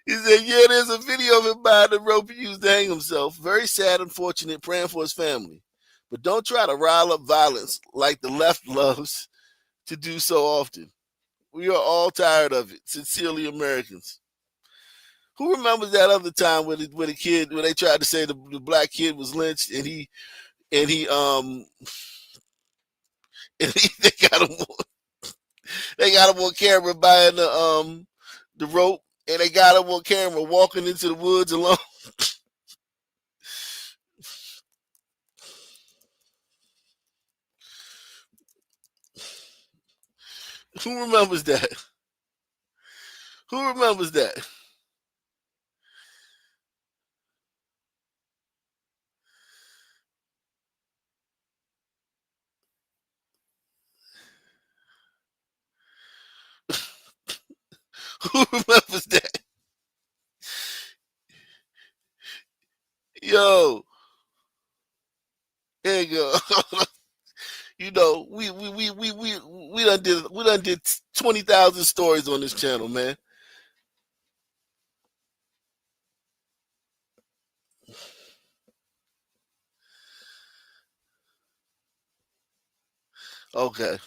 He said, yeah, there's a video of him buying a rope he used to hang himself. Very sad, unfortunate, praying for his family. But don't try to rile up violence like the left loves to do so often. We are all tired of it. Sincerely, Americans. Who remembers that other time when they tried to say the black kid was lynched and he and they got him. They got him on camera buying the rope, and they got him on camera walking into the woods alone. Who remembers that? Who remembers that? Who remembers that? Yo, there you go. You know, we done did 20,000 stories on this channel, man. Okay.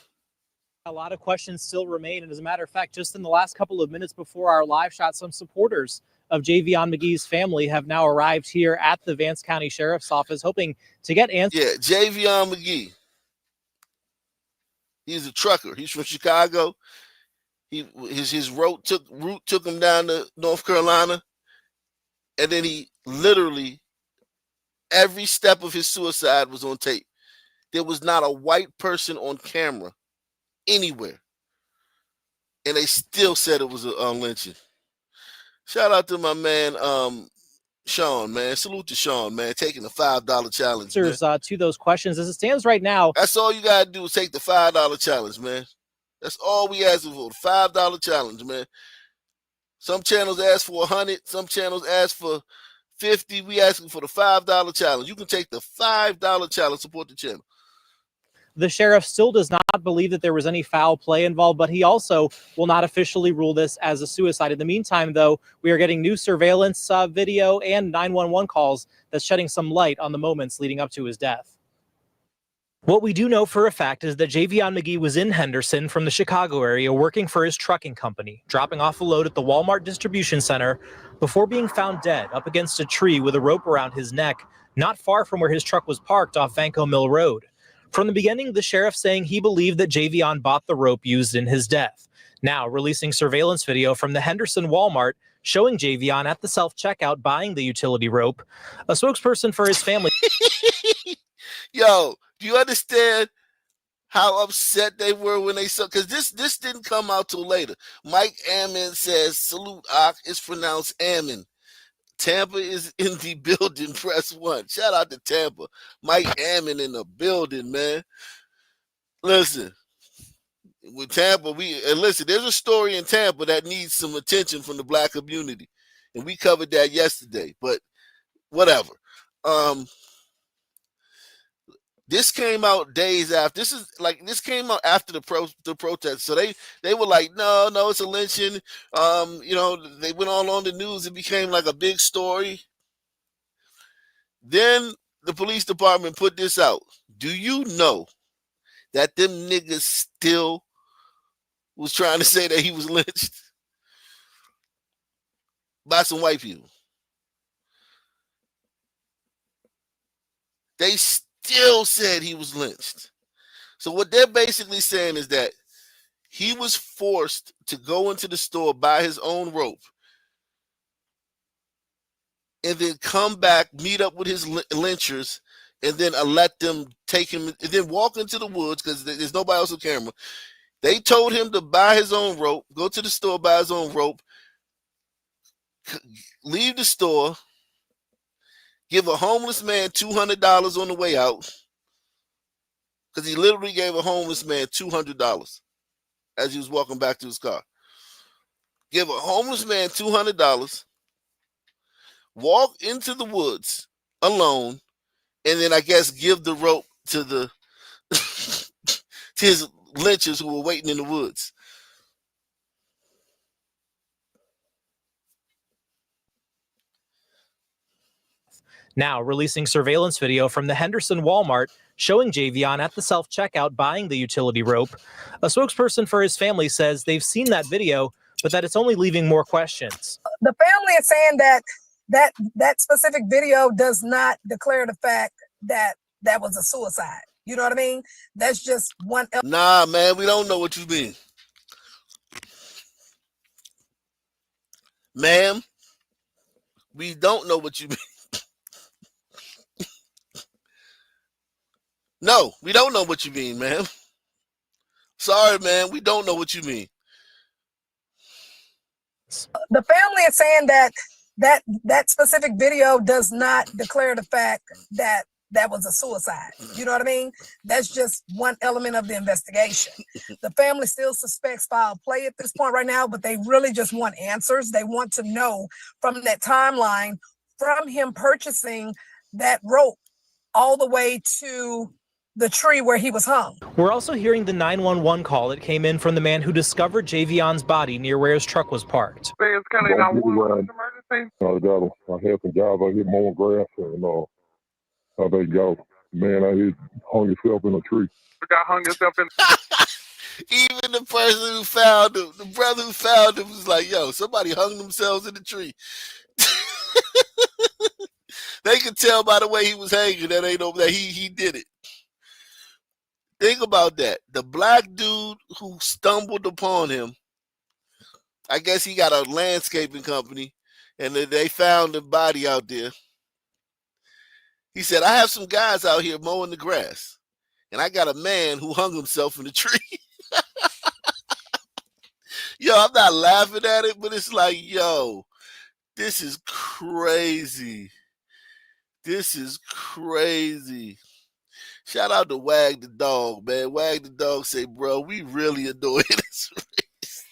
A lot of questions still remain. And as a matter of fact, just in the last couple of minutes before our live shot, some supporters of Javion McGee's family have now arrived here at the Vance County Sheriff's Office, hoping to get answers. Yeah, Javion McGee. He's a trucker. He's from Chicago. His route took him down to North Carolina. And then he literally, every step of his suicide was on tape. There was not a white person on camera anywhere. And they still said it was a lynching. Shout out to my man, Sean, man. Salute to Sean, man, taking the $5 challenge. Answers to those questions as it stands right now. That's all you got to do is take the $5 challenge, man. That's all we asking for, the $5 challenge, man. Some channels ask for 100. Some channels ask for 50. We asking for the $5 challenge. You can take the $5 challenge, support the channel. The sheriff still does not believe that there was any foul play involved, but he also will not officially rule this as a suicide. In the meantime, though, we are getting new surveillance video and 911 calls that's shedding some light on the moments leading up to his death. What we do know for a fact is that Javion McGee was in Henderson from the Chicago area working for his trucking company, dropping off a load at the Walmart distribution center before being found dead up against a tree with a rope around his neck, not far from where his truck was parked off Vanco Mill Road. From the beginning, the sheriff saying he believed that Javion bought the rope used in his death. Now releasing surveillance video from the Henderson Walmart showing Javion at the self-checkout buying the utility rope. A spokesperson for his family. Yo, do you understand how upset they were when they saw? Because this didn't come out till later. Mike Ammon says, salute, Ak. It's pronounced Ammon. Tampa is in the building. Press 1. Shout out to Tampa. Mike Ammon in the building, man. Listen, with Tampa, listen, there's a story in Tampa that needs some attention from the black community. And we covered that yesterday, but whatever. This came out days after. This came out after the protest. So they were like, no, it's a lynching. They went all on the news. It became like a big story. Then the police department put this out. Do you know that them niggas still was trying to say that he was lynched by some white people? They still said he was lynched. So what they're basically saying is that he was forced to go into the store, buy his own rope, and then come back, meet up with his lynchers, and then let them take him, and then walk into the woods because there's nobody else on camera. They told him to buy his own rope, go to the store, buy his own rope, leave the store, give a homeless man $200 on the way out, because he literally gave a homeless man $200 as he was walking back to his car. Give a homeless man $200, walk into the woods alone, and then I guess give the rope to to his lynchers who were waiting in the woods. Now releasing surveillance video from the Henderson Walmart showing Javion at the self-checkout buying the utility rope. A spokesperson for his family says they've seen that video, but that it's only leaving more questions. The family is saying that specific video does not declare the fact that that was a suicide. You know what I mean? That's just one. Nah, man, we don't know what you mean. Ma'am, we don't know what you mean. No, we don't know what you mean, ma'am. Sorry, man, we don't know what you mean. The family is saying that specific video does not declare the fact that that was a suicide. You know what I mean? That's just one element of the investigation. The family still suspects foul play at this point right now, but they really just want answers. They want to know from that timeline, from him purchasing that rope all the way to the tree where he was hung. We're also hearing the 911 call that came in from the man who discovered Javion's body near where his truck was parked. I got I had some guys out here mowing grass, and how they go. Man out here hung yourself in a tree. The guy hung himself in. Even the person who found him, the brother who found him, was like, "Yo, somebody hung themselves in the tree." They could tell by the way he was hanging that ain't over that he did it. Think about that. The black dude who stumbled upon him, I guess he got a landscaping company, and they found the body out there. He said, I have some guys out here mowing the grass, and I got a man who hung himself in the tree. Yo, I'm not laughing at it, but it's like, yo, this is crazy. This is crazy. Shout out to Wag the Dog, man. Wag the Dog say, bro, we really annoying this race.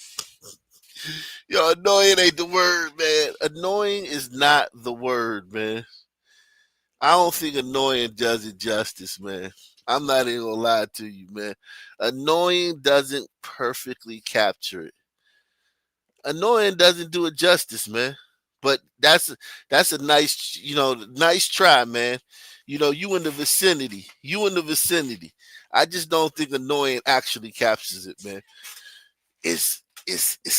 Yo, annoying ain't the word, man. Annoying is not the word, man. I don't think annoying does it justice, man. I'm not even gonna lie to you, man. Annoying doesn't perfectly capture it. Annoying doesn't do it justice, man. But that's a nice, nice try, man. You in the vicinity. I just don't think annoying actually captures it, man. It's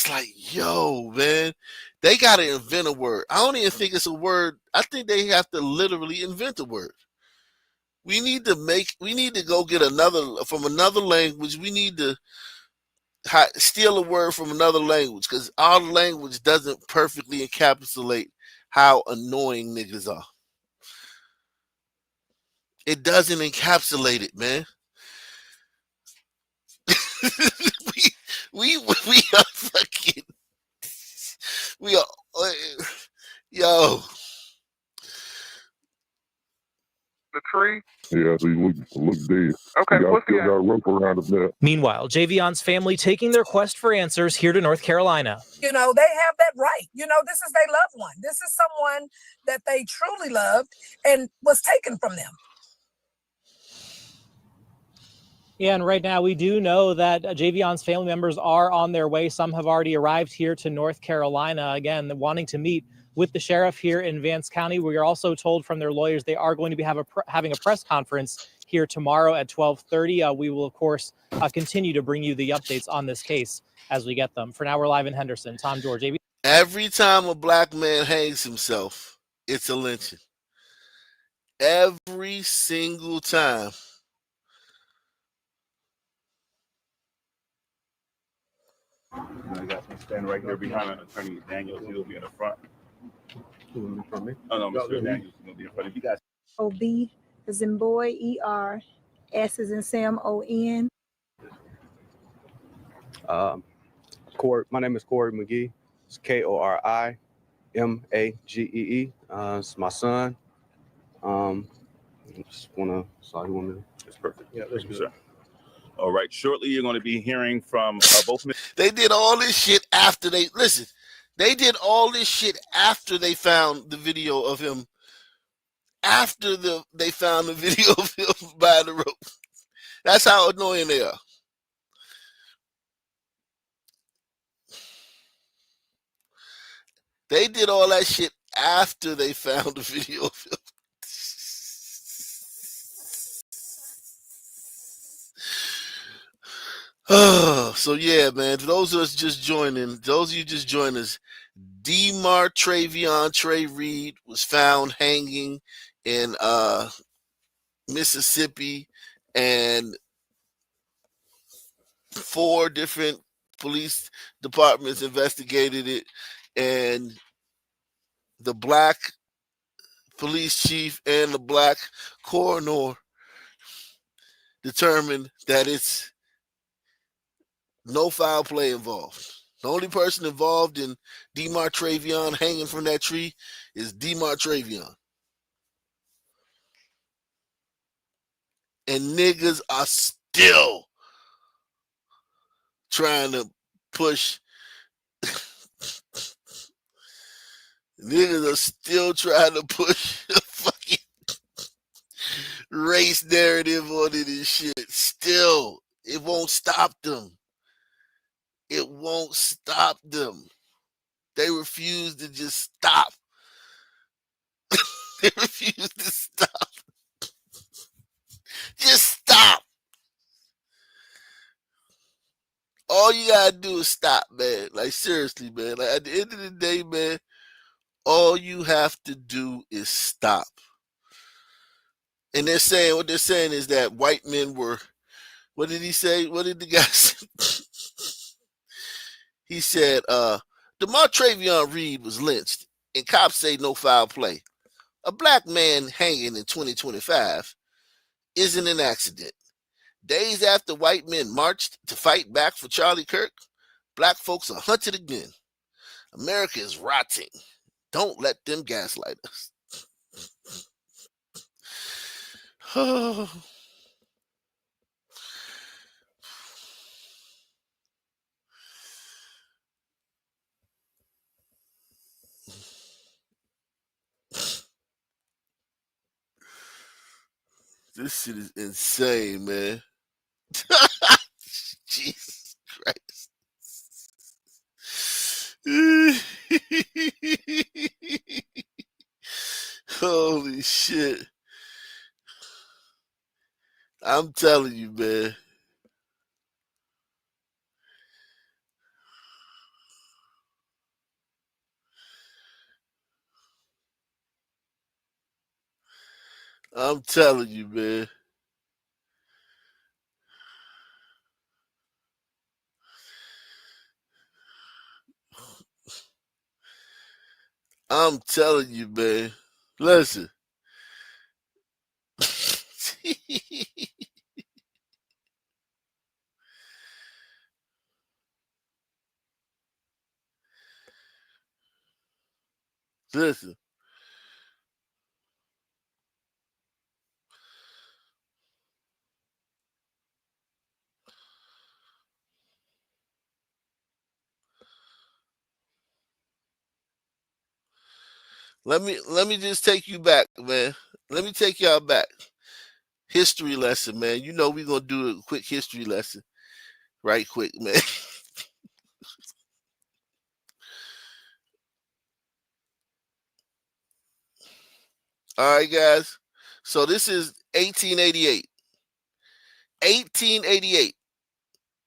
like, yo, man, they gotta invent a word. I don't even think it's a word. I think they have to literally invent a word. We need to go get from another language. We need to steal a word from another language, because our language doesn't perfectly encapsulate how annoying niggas are. It doesn't encapsulate it, man. we are fucking, we are, yo. The tree? Yeah, he look dead. Okay, what's the got a rope around his neck. Meanwhile, Javion's family taking their quest for answers here to North Carolina. They have that right. This is their loved one. This is someone that they truly loved and was taken from them. Yeah, and right now we do know that Javion's family members are on their way. Some have already arrived here to North Carolina, again, wanting to meet with the sheriff here in Vance County. We are also told from their lawyers they are going to be having a press conference here tomorrow at 12:30. We will, of course, continue to bring you the updates on this case as we get them. For now, we're live in Henderson. Tom George, AB. Every time a black man hangs himself, it's a lynching. Every single time. You guys can stand right here behind Attorney Daniels. He'll be in the front. From me? Oh, no, Mr. Daniels is going to be in front of you guys. O-B as in boy, E-R, S as in Sam, O-N. My name is Corey McGee. It's K-O-R-I-M-A-G-E-E. It's my son. Just want to, sorry, you want me to? It's perfect. Yeah, that's good. Sir. All right. Shortly, you're going to be hearing from both. They did all this shit after they did all this shit after they found the video of him. After they found the video of him by the rope. That's how annoying they are. They did all that shit after they found the video of him. Oh, so yeah, man. Those of you just joining us, Demartravion Trey Reed was found hanging in Mississippi and 4 different police departments investigated it, and the black police chief and the black coroner determined that it's no foul play involved. The only person involved in Demartravion hanging from that tree is Demartravion. And niggas are still trying to push. Niggas are still trying to push a fucking race narrative on it and shit. Still, it won't stop them. It won't stop them. They refuse to just stop. They refuse to stop. Just stop. All you gotta do is stop, man. Like, seriously, man. Like, at the end of the day, man, all you have to do is stop. And they're saying, what they're saying is that white men were, what did he say? What did the guy say? He said, Demartravion Reed was lynched, and cops say no foul play. A black man hanging in 2025 isn't an accident. Days after white men marched to fight back for Charlie Kirk, black folks are hunted again. America is rotting. Don't let them gaslight us. This shit is insane, man. Jesus Christ. Holy shit. I'm telling you, man. I'm telling you, man. I'm telling you, man. Listen. Listen. Let me just take you back, man. Let me take y'all back. History lesson, man. You know we're gonna do a quick history lesson. Right quick, man. All right, guys. So this is 1888. 1888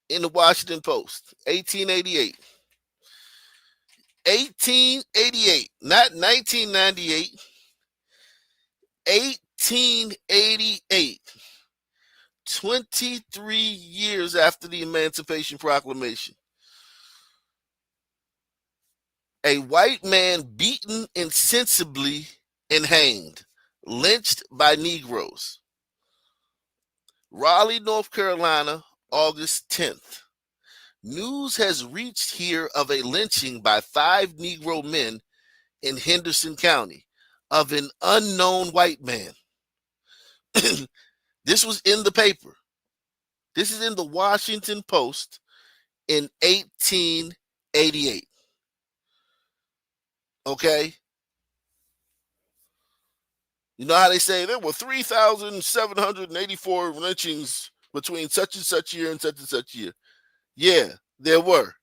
in the Washington Post. 1888. 1888, not 1998. 1888. 23 years after the Emancipation Proclamation. A white man beaten insensibly and hanged, lynched by Negroes. Raleigh, North Carolina, August 10th. News has reached here of a lynching by 5 Negro men in Henderson County of an unknown white man. This was in the paper. This is in the Washington Post in 1888. Okay? You know how they say there were 3,784 lynchings between such and such year and such year. Yeah, there were.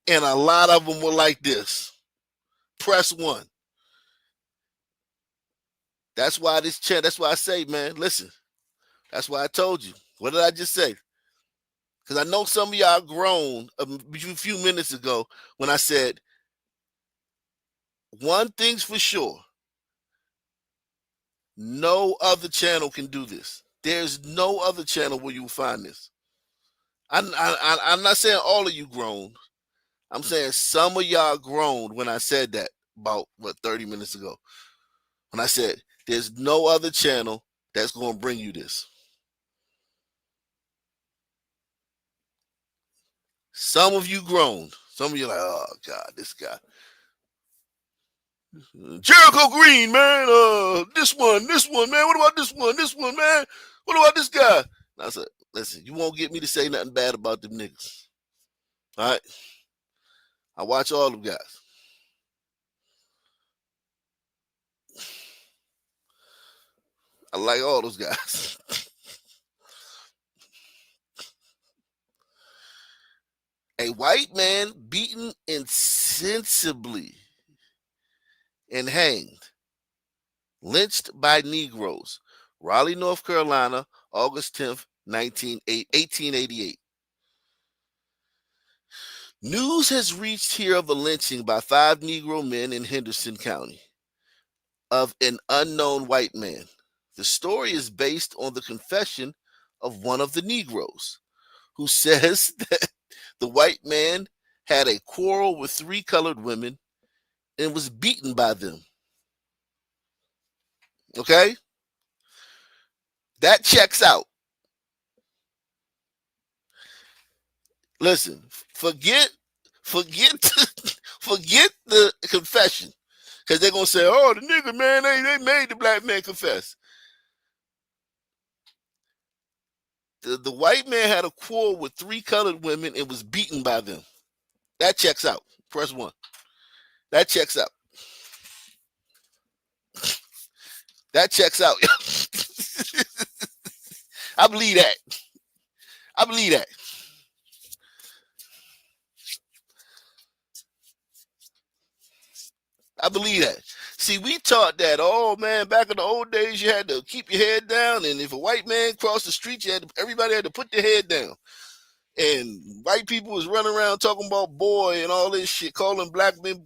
And a lot of them were like this. Press 1. That's why that's why I say, man, listen. That's why I told you. What did I just say? Because I know some of y'all grown a few minutes ago when I said, one thing's for sure. No other channel can do this. There's no other channel where you will find this. I'm not saying all of you grown. I'm saying some of y'all groaned when I said that about 30 minutes ago. When I said there's no other channel that's going to bring you this. Some of you groaned. Some of you like, oh God, this guy. Jericho Green, man. This one, man. What about this one, man? What about this guy? And I said, listen, you won't get me to say nothing bad about them niggas. All right? I watch all them guys. I like all those guys. A white man beaten insensibly and hanged, lynched by Negroes. Raleigh, North Carolina, August 10th, 1888. News has reached here of a lynching by 5 Negro men in Henderson County of an unknown white man. The story is based on the confession of one of the Negroes, who says that the white man had a quarrel with 3 colored women and was beaten by them. Okay? That checks out. Listen, forget the confession. Because they're going to say, oh, the nigga, man, they made the black man confess. The white man had a quarrel with 3 colored women and was beaten by them. That checks out. Press 1. That checks out. That checks out. I believe that. I believe that. I believe that. See, we taught that, oh, man, back in the old days, you had to keep your head down. And if a white man crossed the street, everybody had to put their head down. And white people was running around talking about boy and all this shit, calling black men.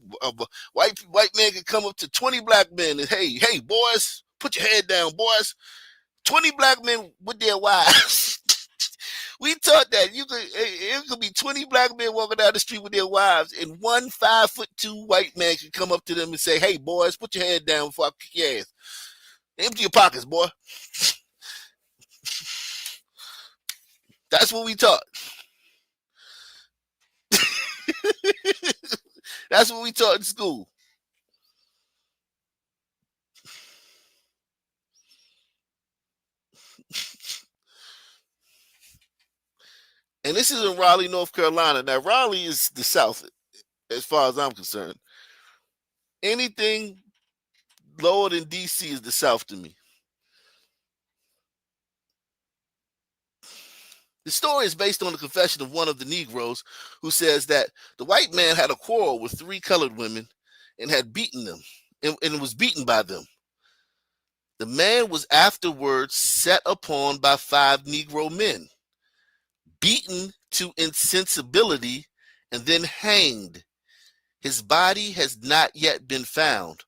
White man could come up to 20 black men and, hey, boys, put your head down, boys. 20 black men with their wives. We taught that it could be 20 black men walking down the street with their wives, and one 5'2" white man could come up to them and say, hey, boys, put your head down before I kick your ass. Empty your pockets, boy. That's what we taught. That's what we taught in school. And this is in Raleigh, North Carolina. Now, Raleigh is the South, as far as I'm concerned. Anything lower than D.C. is the South to me. The story is based on the confession of one of the Negroes who says that the white man had a quarrel with 3 colored women and had beaten them and was beaten by them. The man was afterwards set upon by 5 Negro men, beaten to insensibility, and then hanged. His body has not yet been found.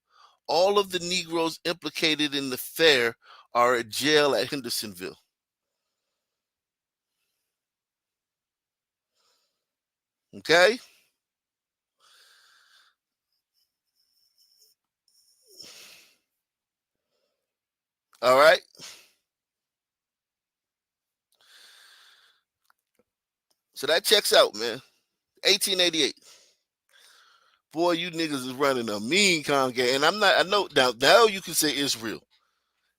All of the Negroes implicated in the affair are at jail at Hendersonville. Okay? All right? So that checks out, man. 1888. Boy, you niggas is running a mean congregation. And I know now you can say Israel.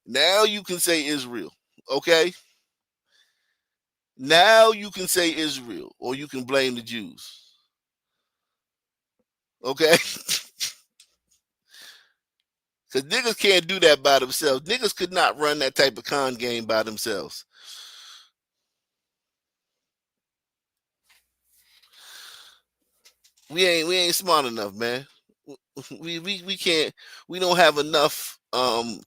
Now you can say Israel. Okay? Now you can say Israel, or you can blame the Jews. Okay? Because niggas can't do that by themselves. Niggas could not run that type of con game by themselves. We ain't smart enough, man. We can't. We don't have enough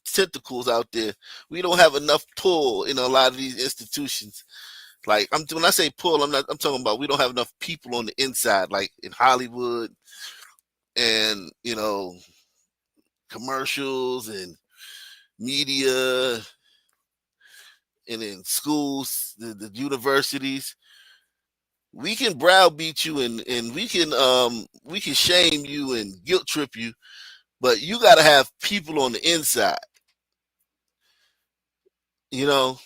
tentacles out there. We don't have enough pull in a lot of these institutions. Like when I say pull, I'm talking about we don't have enough people on the inside, like in Hollywood and commercials and media and in schools, the universities. We can browbeat you and we can shame you and guilt trip you, but you got to have people on the inside. You know,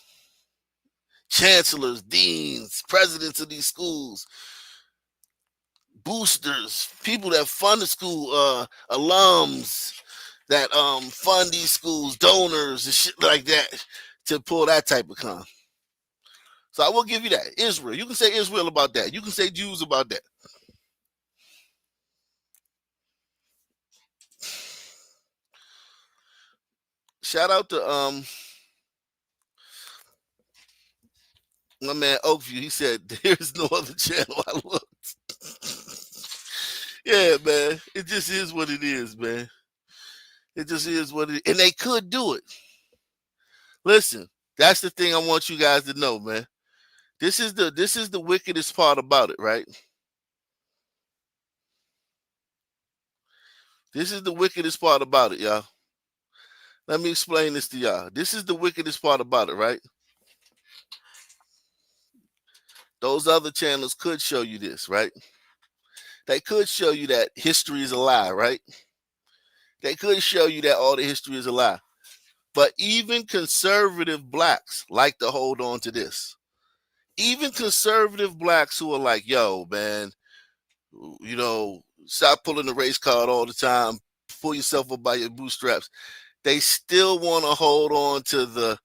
chancellors, deans, presidents of these schools, boosters, people that fund the school, alums that fund these schools, donors and shit like that to pull that type of con. So I will give you that. Israel. You can say Israel about that. You can say Jews about that. Shout out to my man Oakview. He said there's no other channel I looked. Yeah, man. It just is what it is, man. It just is what it is. And they could do it. Listen, that's the thing I want you guys to know, man. This is the wickedest part about it, right? This is the wickedest part about it, y'all. Let me explain this to y'all. This is the wickedest part about it, right? Those other channels could show you this, right? They could show you that history is a lie, right? They could show you that all the history is a lie. But even conservative blacks like to hold on to this. Even conservative blacks who are like, yo, man, you know, stop pulling the race card all the time. Pull yourself up by your bootstraps. They still want to hold on to the,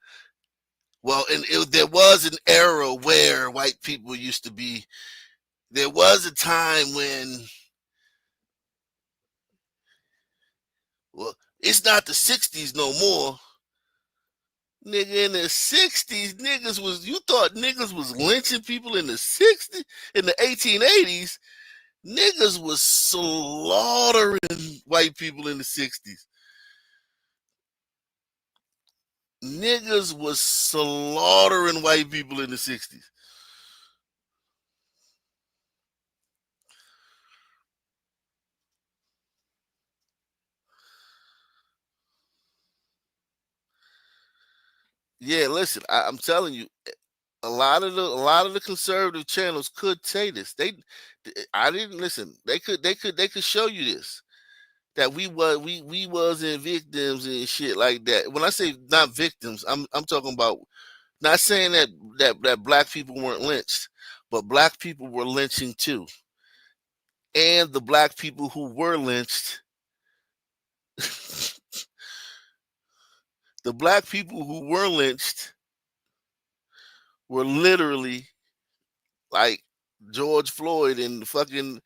well, and there was an era where white people used to be, there was a time when, well, it's not the 60s no more. Nigga, in the 60s, niggas was, you thought niggas was lynching people in the 60s? In the 1880s, niggas was slaughtering white people in the 60s. Niggas was slaughtering white people in the 60s. Yeah, listen, I'm telling you, a lot of the conservative channels could say this. I didn't listen. They could show you this, that we wasn't victims and shit like that. When I say not victims, I'm talking about, not saying that black people weren't lynched, but black people were lynching too. And the black people who were lynched, the black people who were lynched were literally like George Floyd and fucking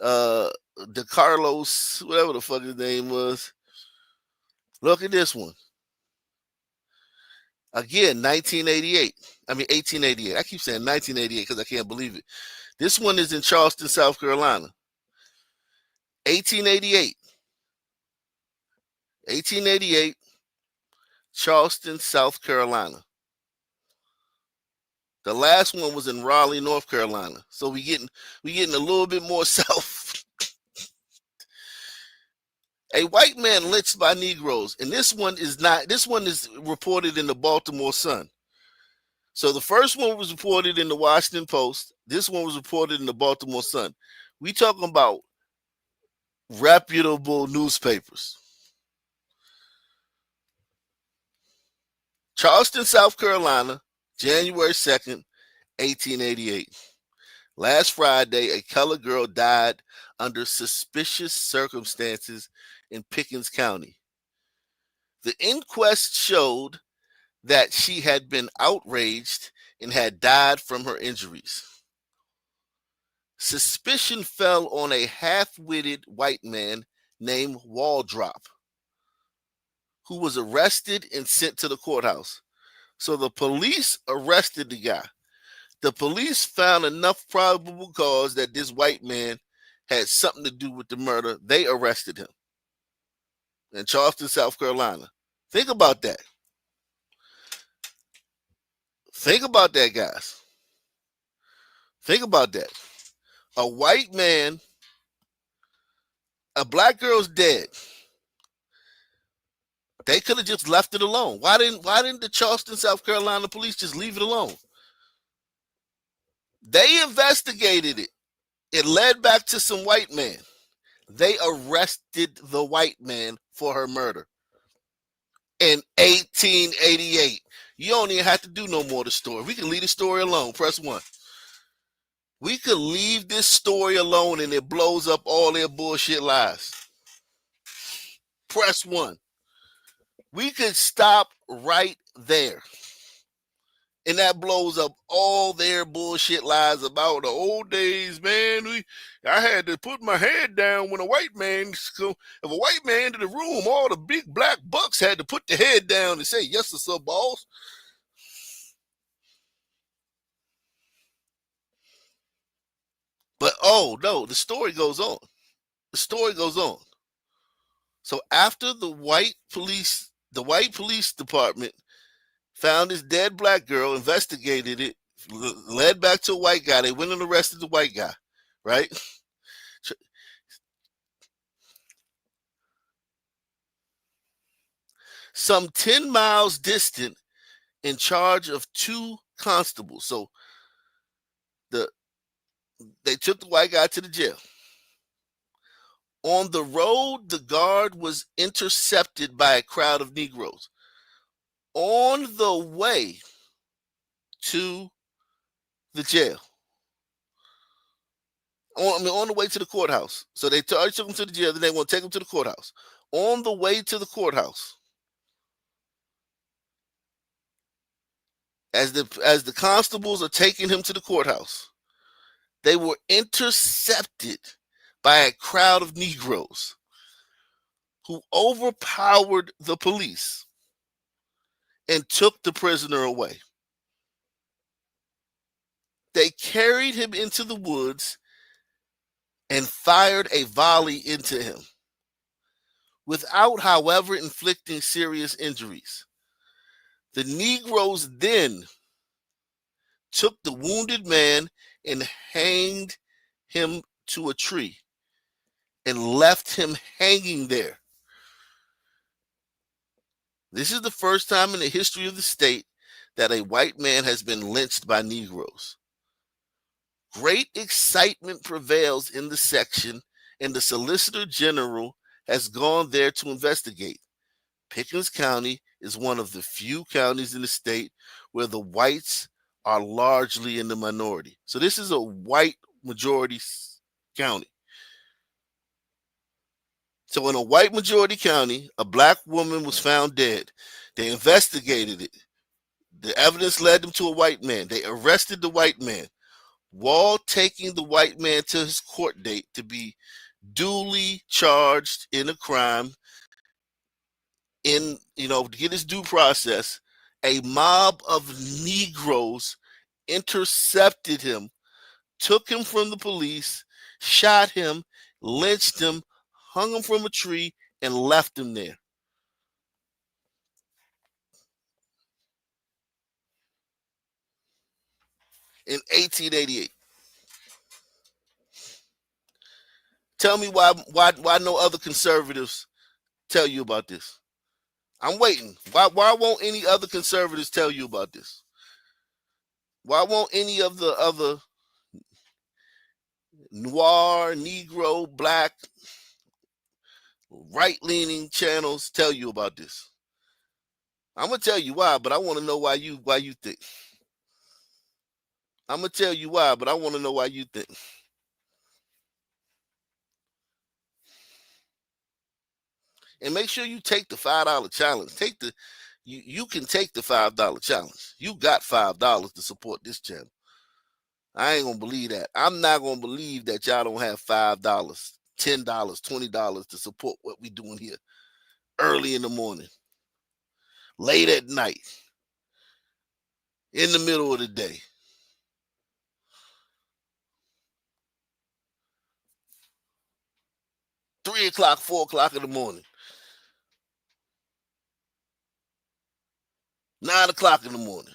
DeCarlos, whatever the fuck his name was. Look at this one. Again, 1988. I mean, 1888. I keep saying 1988 because I can't believe it. This one is in Charleston, South Carolina. 1888. 1888, Charleston, South Carolina. The last one was in Raleigh, North Carolina. So we getting a little bit more south. A white man lynched by Negroes, and this one is reported in the Baltimore Sun. So the first one was reported in the Washington Post. This one was reported in the Baltimore Sun. We talking about reputable newspapers. Charleston, South Carolina, January 2nd, 1888. Last Friday, a colored girl died under suspicious circumstances in Pickens County. The inquest showed that she had been outraged and had died from her injuries. Suspicion fell on a half-witted white man named Waldrop, who was arrested and sent to the courthouse. So the police arrested the guy. The police found enough probable cause that this white man had something to do with the murder. They arrested him in Charleston, South Carolina. Think about that. Think about that, guys. Think about that. A white man, a black girl's dead. They could have just left it alone. Why didn't the Charleston, South Carolina police just leave it alone? They investigated it. It led back to some white man. They arrested the white man for her murder in 1888. You don't even have to do no more to the story. We can leave the story alone. Press 1. We could leave this story alone and it blows up all their bullshit lies. Press 1. We could stop right there. And that blows up all their bullshit lies about the old days, man. I had to put my head down when a white man, if a white man entered the room, all the big black bucks had to put their head down and say, yes, sir, boss. But, oh, no, the story goes on. The story goes on. So after the white police department found this dead black girl, investigated it, led back to a white guy. They went and arrested the white guy, right? Some 10 miles distant, in charge of 2 constables. So they took the white guy to the jail. On the road, the guard was intercepted by a crowd of Negroes. On the way to the jail. On the way to the courthouse. So they took him to the jail, then they want to take him to the courthouse. On the way to the courthouse, as the constables are taking him to the courthouse, they were intercepted by a crowd of Negroes who overpowered the police and took the prisoner away. They carried him into the woods and fired a volley into him, without, however, inflicting serious injuries. The Negroes then took the wounded man and hanged him to a tree and left him hanging there. This is the first time in the history of the state that a white man has been lynched by Negroes. Great excitement prevails in the section, and the Solicitor General has gone there to investigate. Pickens County is one of the few counties in the state where the whites are largely in the minority. So this is a white majority county. So in a white majority county, a black woman was found dead. They investigated it. The evidence led them to a white man. They arrested the white man while taking the white man to his court date to be duly charged in a crime. To get his due process, a mob of Negroes intercepted him, took him from the police, shot him, lynched him, hung him from a tree, and left him there. In 1888. Tell me why no other conservatives tell you about this? I'm waiting. Why won't any other conservatives tell you about this? Why won't any of the other noir, Negro, black, right-leaning channels tell you about this? I'm gonna tell you why, but I want to know why you think. I'm gonna tell you why, but I want to know why you think. And make sure you take the $5 challenge. You can take the $5 challenge. You got $5 to support this channel. I ain't gonna believe that. I'm not gonna believe that y'all don't have $5, $10, $20 to support what we doing here early in the morning, late at night, in the middle of the day. $3 o'clock, 4 o'clock in the morning. 9 o'clock in the morning.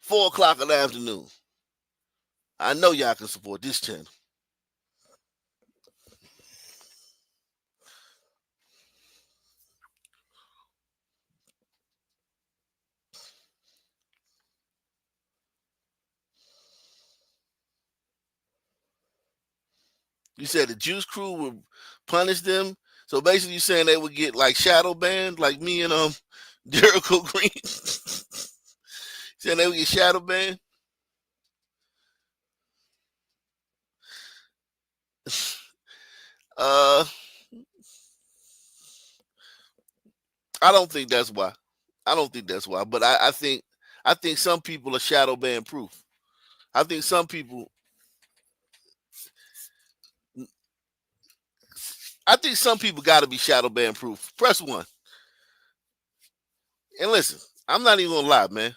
4 o'clock in the afternoon. I know y'all can support this channel. You said the Juice Crew would punish them. So basically, you're saying they would get like shadow banned, like me and Jericho Green. Saying they would get shadow banned. I don't think that's why. I don't think that's why. But I think some people are shadow ban proof. I think some people got to be shadow ban proof. Press 1. And listen, I'm not even gonna lie, man.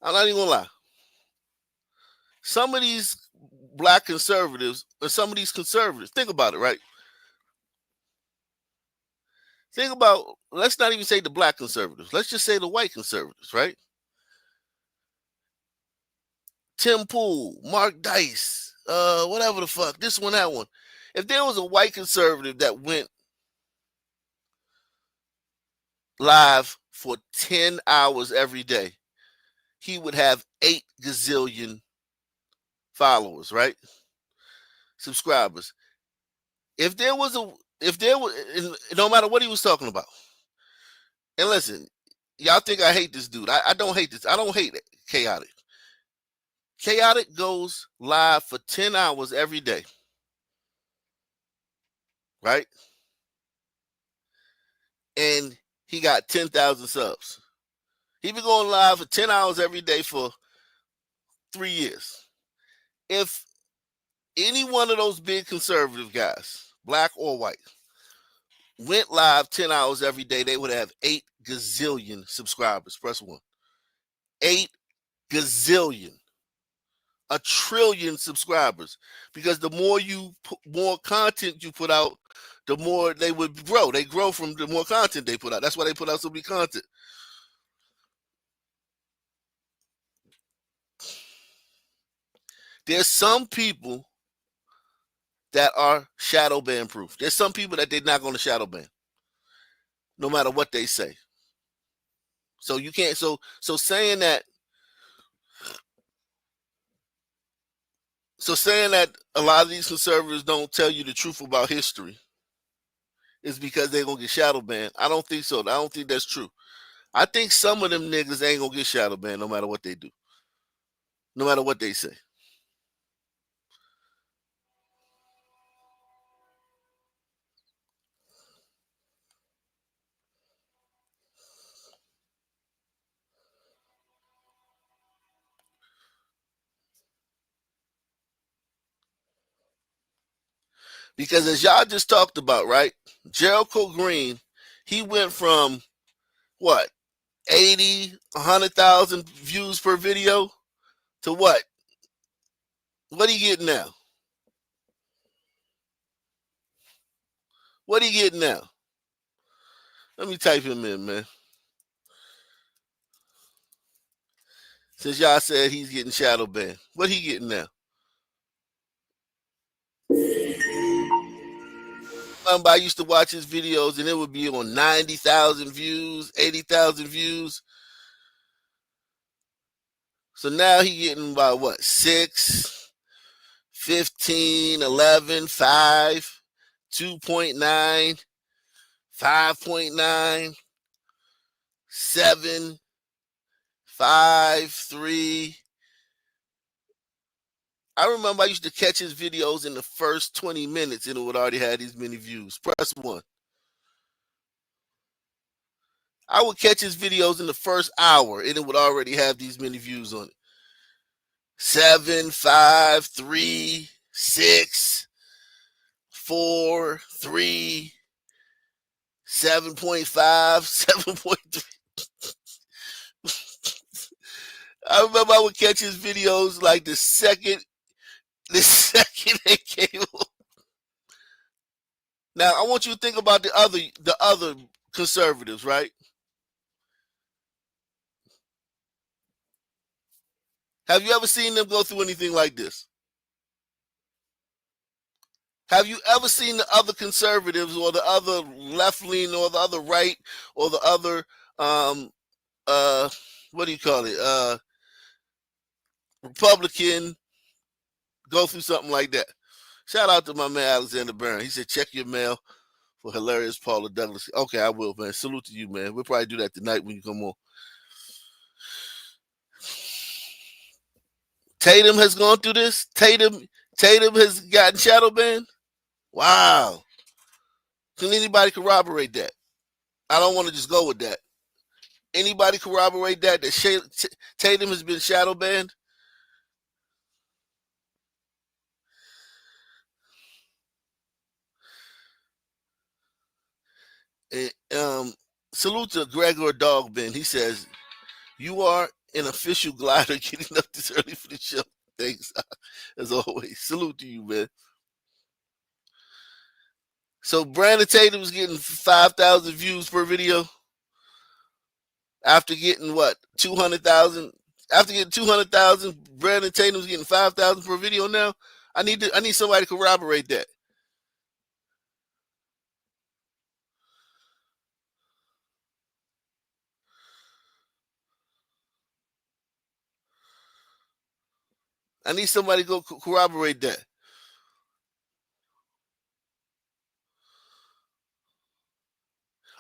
I'm not even gonna lie. Some of these black conservatives, or some of these conservatives, think about it, right? Think about, let's not even say the black conservatives. Let's just say the white conservatives, right? Tim Pool, Mark Dice, whatever the fuck, this one, that one. If there was a white conservative that went live for 10 hours every day, he would have 8 gazillion followers, right? Subscribers. If there was, no matter what he was talking about, and listen, y'all think I hate this dude. I don't hate this. I don't hate it. Chaotic. Chaotic goes live for 10 hours every day, right? And he got 10,000 subs. He been going live for 10 hours every day for 3 years. If any one of those big conservative guys, black or white, went live 10 hours every day, they would have 8 gazillion subscribers. Press 1. 8 gazillion. A trillion subscribers. Because the more content you put out, the more they would grow. They grow from the more content they put out. That's why they put out so many content. There's some people that are shadow ban proof. There's some people that they're not going to shadow ban, no matter what they say. So you can't. So saying that. So saying that a lot of these conservatives don't tell you the truth about history is because they're gonna get shadow banned. I don't think so. I don't think that's true. I think some of them niggas ain't gonna get shadow banned no matter what they do, no matter what they say. Because as y'all just talked about, right? Jericho Green, he went from what, 80, 100,000 views per video to what? What he getting now? What he getting now? Let me type him in, man. Since y'all said he's getting shadow banned, what he getting now? I used to watch his videos and it would be on 90,000 views, 80,000 views. So now he getting about what? 6, 15, 11, 5, 2.9, 5.9, 7, 5, 3. I remember I used to catch his videos in the first 20 minutes and it would already have these many views. Press 1. I would catch his videos in the first hour and it would already have these many views on it. 7, 5, 3, 6, 4, 3, 7.5, 7.3. I remember I would catch his videos like the second they came on. Now I want you to think about the other conservatives, right? Have you ever seen them go through anything like this? Have you ever seen the other conservatives or the other left lean or the other right or the other what do you call it? Republican go through something like that. Shout out to my man Alexander Barron. He said, check your mail for hilarious Paula Douglas. Okay, I will, man. Salute to you, man. We'll probably do that tonight when you come on. Tatum has gone through this. Tatum has gotten shadow banned. Wow. Can anybody corroborate that? I don't want to just go with that. Anybody corroborate that Tatum has been shadow banned? Salute to Gregor Dogbin. He says, you are an official glider getting up this early for the show. Thanks, as always. Salute to you, man. So Brandon Tatum was getting 5,000 views per video after getting what? 200,000. After getting 200,000, Brandon Tatum's getting 5,000 per video now. I need somebody to corroborate that. I need somebody to go corroborate that.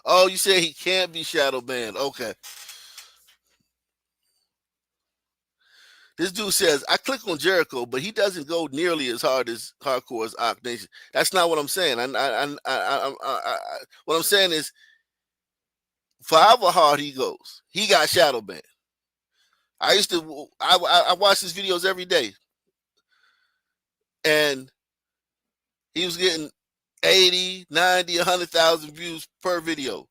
Oh, you say he can't be shadow banned. Okay. This dude says, I click on Jericho, but he doesn't go nearly as hardcore as Ock Nation. That's not what I'm saying. What I'm saying is, for however hard he goes, he got shadow banned. I watch his videos every day. And he was getting 80, 90, 100,000 views per video.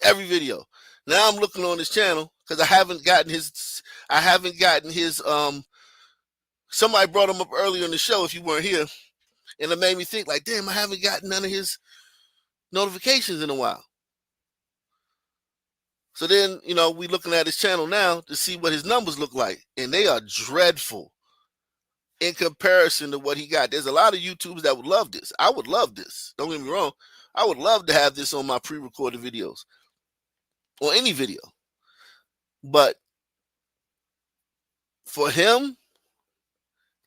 Every video. Now I'm looking on his channel because I haven't gotten his somebody brought him up earlier in the show if you weren't here. And it made me think like, damn, I haven't gotten none of his notifications in a while. So then, we looking at his channel now to see what his numbers look like. And they are dreadful in comparison to what he got. There's a lot of YouTubers that would love this. I would love this. Don't get me wrong. I would love to have this on my pre-recorded videos or any video. But for him,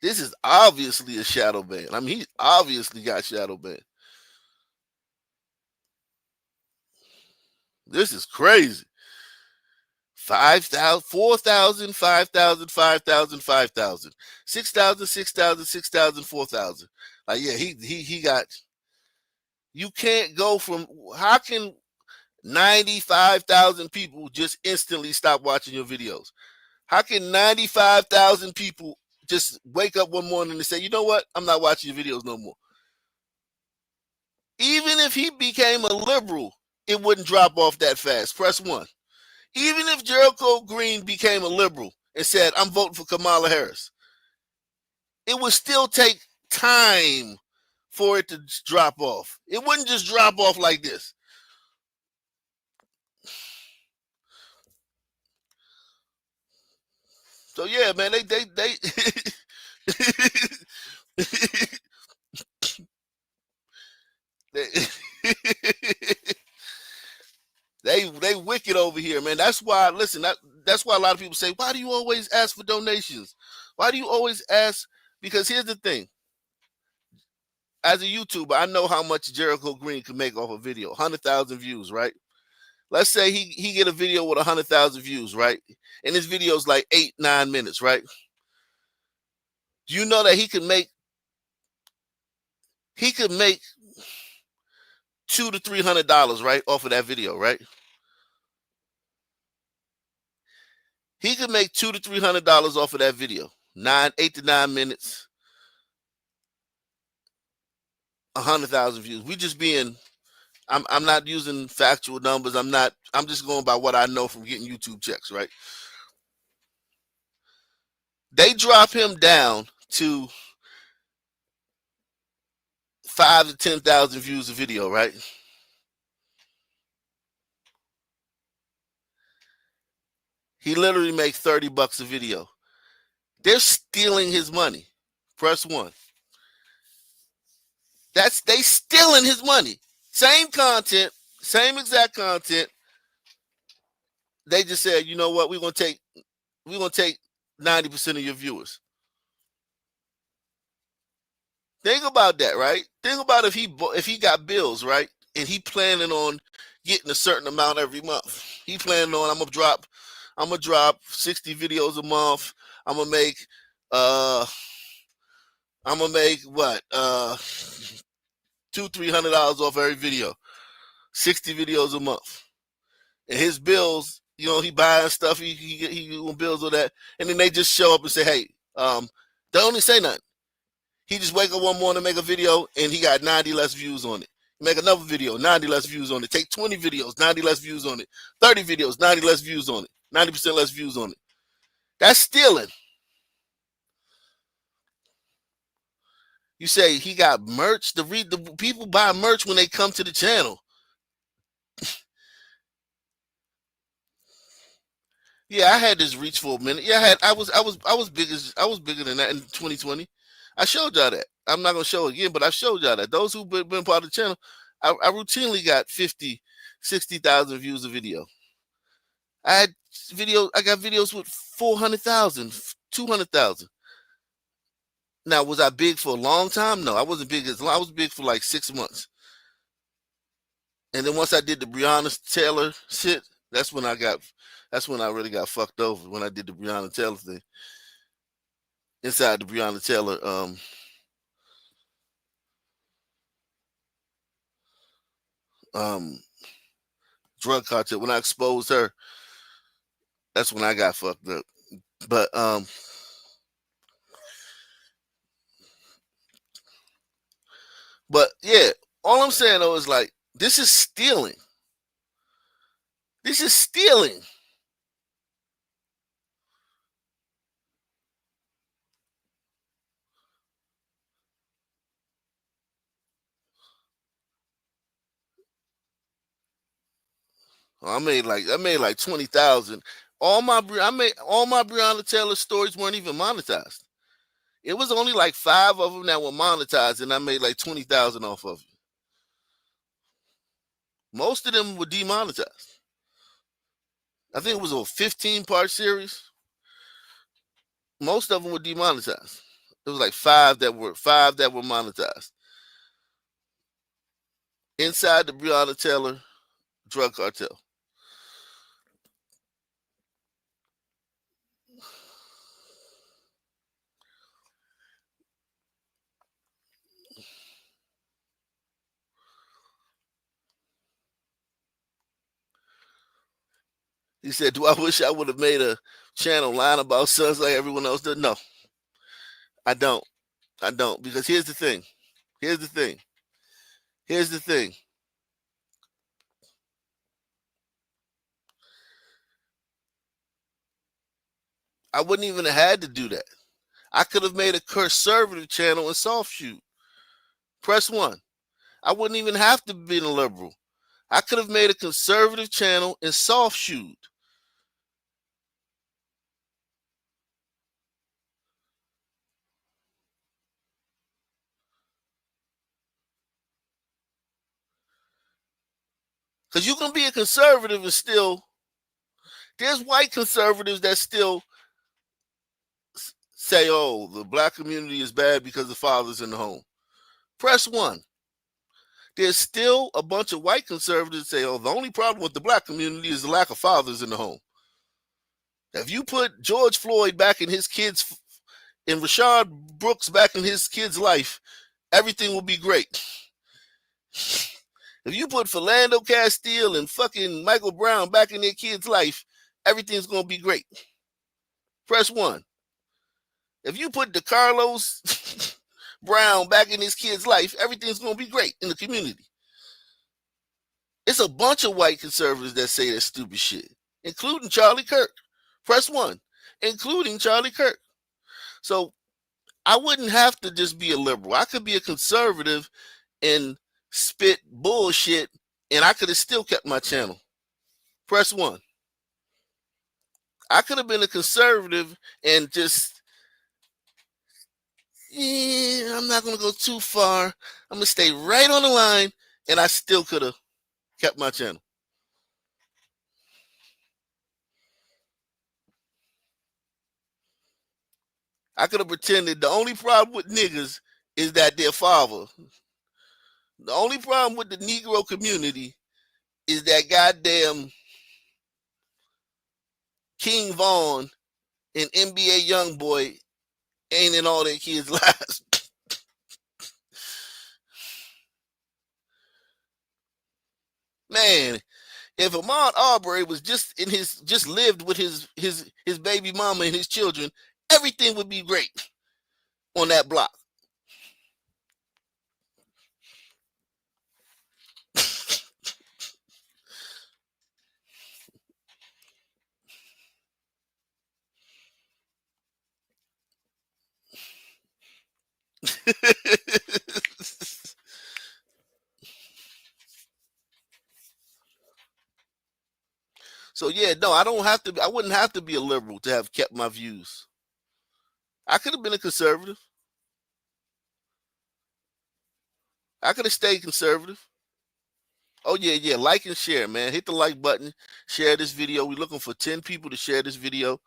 this is obviously a shadow ban. I mean, he obviously got shadow ban. This is crazy. 5,000, 4,000, 5,000, 5,000, 5,000, 6,000, 6,000, 6,000, 4,000. Like, yeah, he got. You can't go from. How can 95,000 people just instantly stop watching your videos? How can 95,000 people just wake up one morning and say, you know what? I'm not watching your videos no more. Even if he became a liberal, it wouldn't drop off that fast. Press 1. Even if Jericho Green became a liberal and said, I'm voting for Kamala Harris, it would still take time for it to drop off. It wouldn't just drop off like this. So yeah, man, they they wicked over here, man. That's why, listen, that's why a lot of people say, why do you always ask for donations? Why do you always ask? Because here's the thing. As a YouTuber, I know how much Jericho Green can make off a video. 100,000 views, right? Let's say he get a video with 100,000 views, right? And his video is like 8-9 minutes, right? You know that he could make $200 to $300, right, off of that video, right? He could make $200 to $300 off of that video. 8 to 9 minutes, 100,000 views. We just being, I'm not using factual numbers. I'm just going by what I know from getting YouTube checks, right? They drop him down to 5,000 to 10,000 views a video, right? He literally makes $30 a video. They're stealing his money. Press 1. They stealing his money. Same content, same exact content. They just said, you know what, we're gonna take 90% of your viewers. Think about that, right? Think about if he got bills, right, and he planning on getting a certain amount every month. He planning on I'm gonna drop 60 videos a month. I'm gonna make what $200-300 off every video. 60 videos a month, and his bills. You know, he buying stuff. He doing bills with that, and then they just show up and say, "Hey, they don't even say nothing." He just wake up one morning, make a video, and he got 90 less views on it. Make another video, 90 less views on it. Take 20 videos, 90 less views on it. 30 videos, 90 less views on it. 90% less views on it. That's stealing. You say he got merch. The people buy merch when they come to the channel. Yeah, I had this reach for a minute. Yeah, I was bigger than that in 2020. I showed y'all that. I'm not gonna show it again, but I showed y'all that. Those who've been part of the channel, I routinely got 50, 60,000 views a video. I got videos with 400,000, 200,000. Now, was I big for a long time? No, I wasn't big as long. I was big for like 6 months. And then once I did the Breonna Taylor shit, that's when I really got fucked over, when I did the Breonna Taylor thing. Inside the Breonna Taylor drug cartel, when I exposed her, that's when I got fucked up. But yeah, all I'm saying though is like, this is stealing. This is stealing. I made like 20,000. All my Breonna Taylor stories weren't even monetized. It was only like 5 of them that were monetized, and I made like 20,000 off of it. Most of them were demonetized. I think it was a 15-part series. Most of them were demonetized. It was like 5 that were monetized. Inside the Breonna Taylor drug cartel. He said, "Do I wish I would have made a channel lying about sons like everyone else did?" No, I don't. I don't, because here's the thing. I wouldn't even have had to do that. I could have made a conservative channel and soft shoot. Press 1. I wouldn't even have to be a liberal. I could have made a conservative channel and soft shoot. Because you can be a conservative and still, there's white conservatives that still say, oh, the black community is bad because the father's in the home. Press 1. There's still a bunch of white conservatives that say, oh, the only problem with the black community is the lack of fathers in the home. If you put George Floyd back in his kids, and Rashard Brooks back in his kid's life, everything will be great. If you put Philando Castile and fucking Michael Brown back in their kid's life, everything's going to be great. Press 1. If you put DeCarlos Brown back in his kid's life, everything's going to be great in the community. It's a bunch of white conservatives that say that stupid shit, including Charlie Kirk. Press 1, including Charlie Kirk. So I wouldn't have to just be a liberal. I could be a conservative and spit bullshit, and I could have still kept my channel. Press 1. I could have been a conservative and just, I'm not going to go too far. I'm going to stay right on the line, and I still could have kept my channel. I could have pretended the only problem with niggas is that their father. The only problem with the Negro community is that goddamn King Vaughn and NBA Youngboy ain't in all their kids' lives. Man, if Ahmaud Arbery was just lived with his baby mama and his children, everything would be great on that block. So yeah, no, I wouldn't have to be a liberal to have kept my views. I could have been a conservative. I could have stayed conservative. Oh yeah, like and share, man. Hit the like button, share this video. We're looking for 10 people to share this video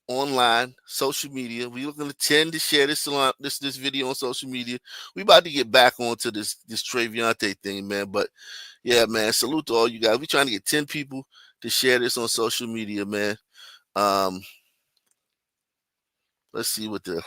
online, social media. We're looking at 10 to share this video on social media. We about to get back onto this Travion thing, man. But yeah, man, salute to all you guys. We're trying to get 10 people to share this on social media, man. Let's see what the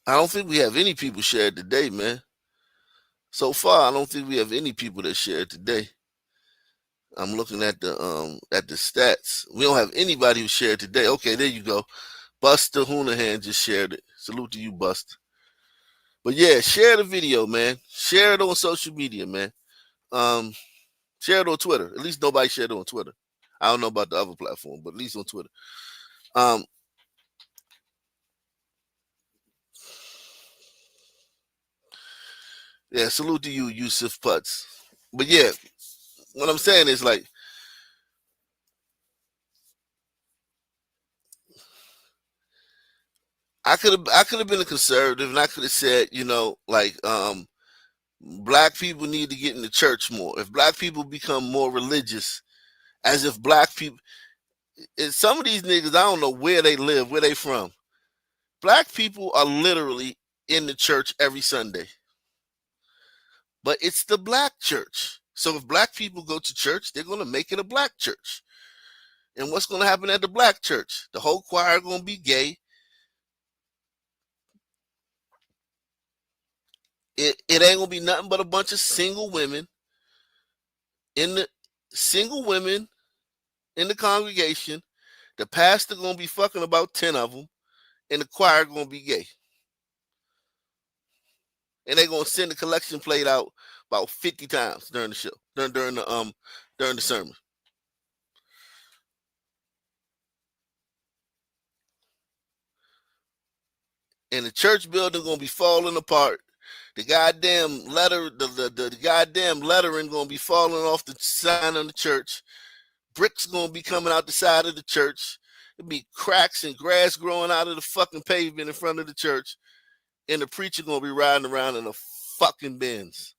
I don't think we have any people shared today, man. So far, I don't think we have any people that shared today. I'm looking at the stats. We don't have anybody who shared today. Okay, there you go. Buster Hoonahan just shared it. Salute to you, Buster. But yeah, share the video, man. Share it on social media, man. Share it on Twitter. At least nobody shared it on Twitter. I don't know about the other platform, but at least on Twitter. Yeah, salute to you, Yusuf Putz. But yeah, what I'm saying is like, I could have been a conservative, and I could have said, black people need to get in the church more. If black people become more religious, as if black people, some of these niggas, I don't know where they live, where they from. Black people are literally in the church every Sunday, but it's the black church. So if black people go to church, they're going to make it a black church. And what's going to happen at the black church? The whole choir going to be gay. It ain't going to be nothing but a bunch of single women in the congregation. The pastor going to be fucking about 10 of them, and the choir going to be gay. And they're going to send the collection plate out about 50 times during the show, during the sermon. And the church building going to be falling apart. The goddamn the goddamn lettering going to be falling off the sign of the church. Bricks going to be coming out the side of the church. There'll be cracks and grass growing out of the fucking pavement in front of the church. And the preacher going to be riding around in a fucking Benz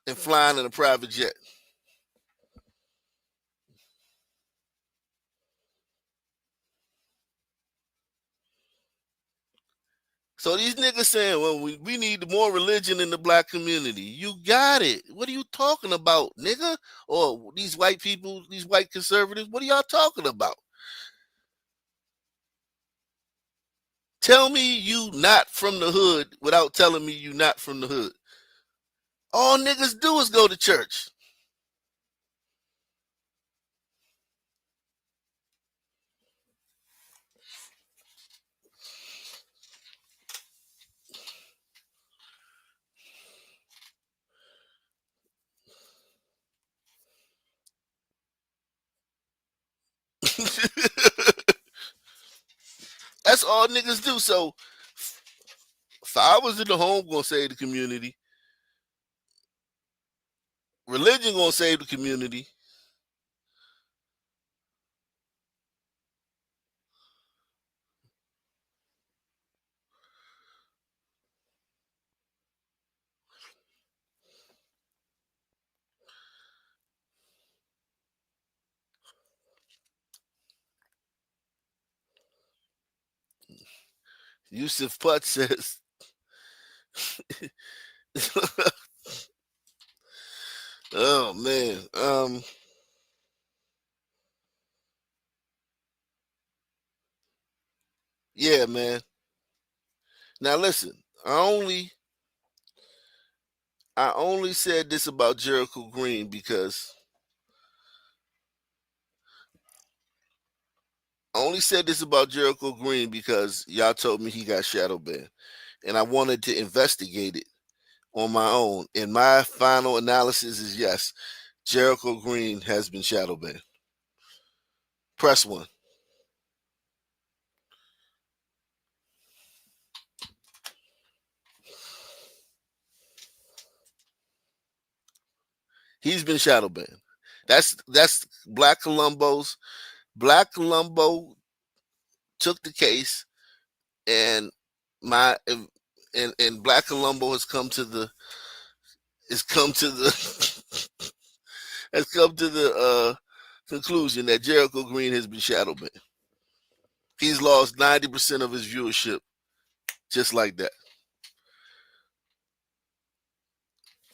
and flying in a private jet. So these niggas saying, well, we need more religion in the black community. You got it. What are you talking about, nigga? Or these white people, these white conservatives, what are y'all talking about? Tell me you not from the hood without telling me you not from the hood. All niggas do is go to church. That's all niggas do. So if I was in the home, gonna save the community. Religion gonna save the community. Yusuf Putt says, "Oh man, yeah, man. Now listen, I only said this about Jericho Green because y'all told me he got shadow banned, and I wanted to investigate it on my own. And my final analysis is yes, Jericho Green has been shadow banned. Press one. He's been shadow banned. That's Black Columbo's. Black Columbo took the case, and my and Black Columbo has come to the has come to the conclusion that Jericho Green has been shadow banned. He's lost 90% of his viewership just like that.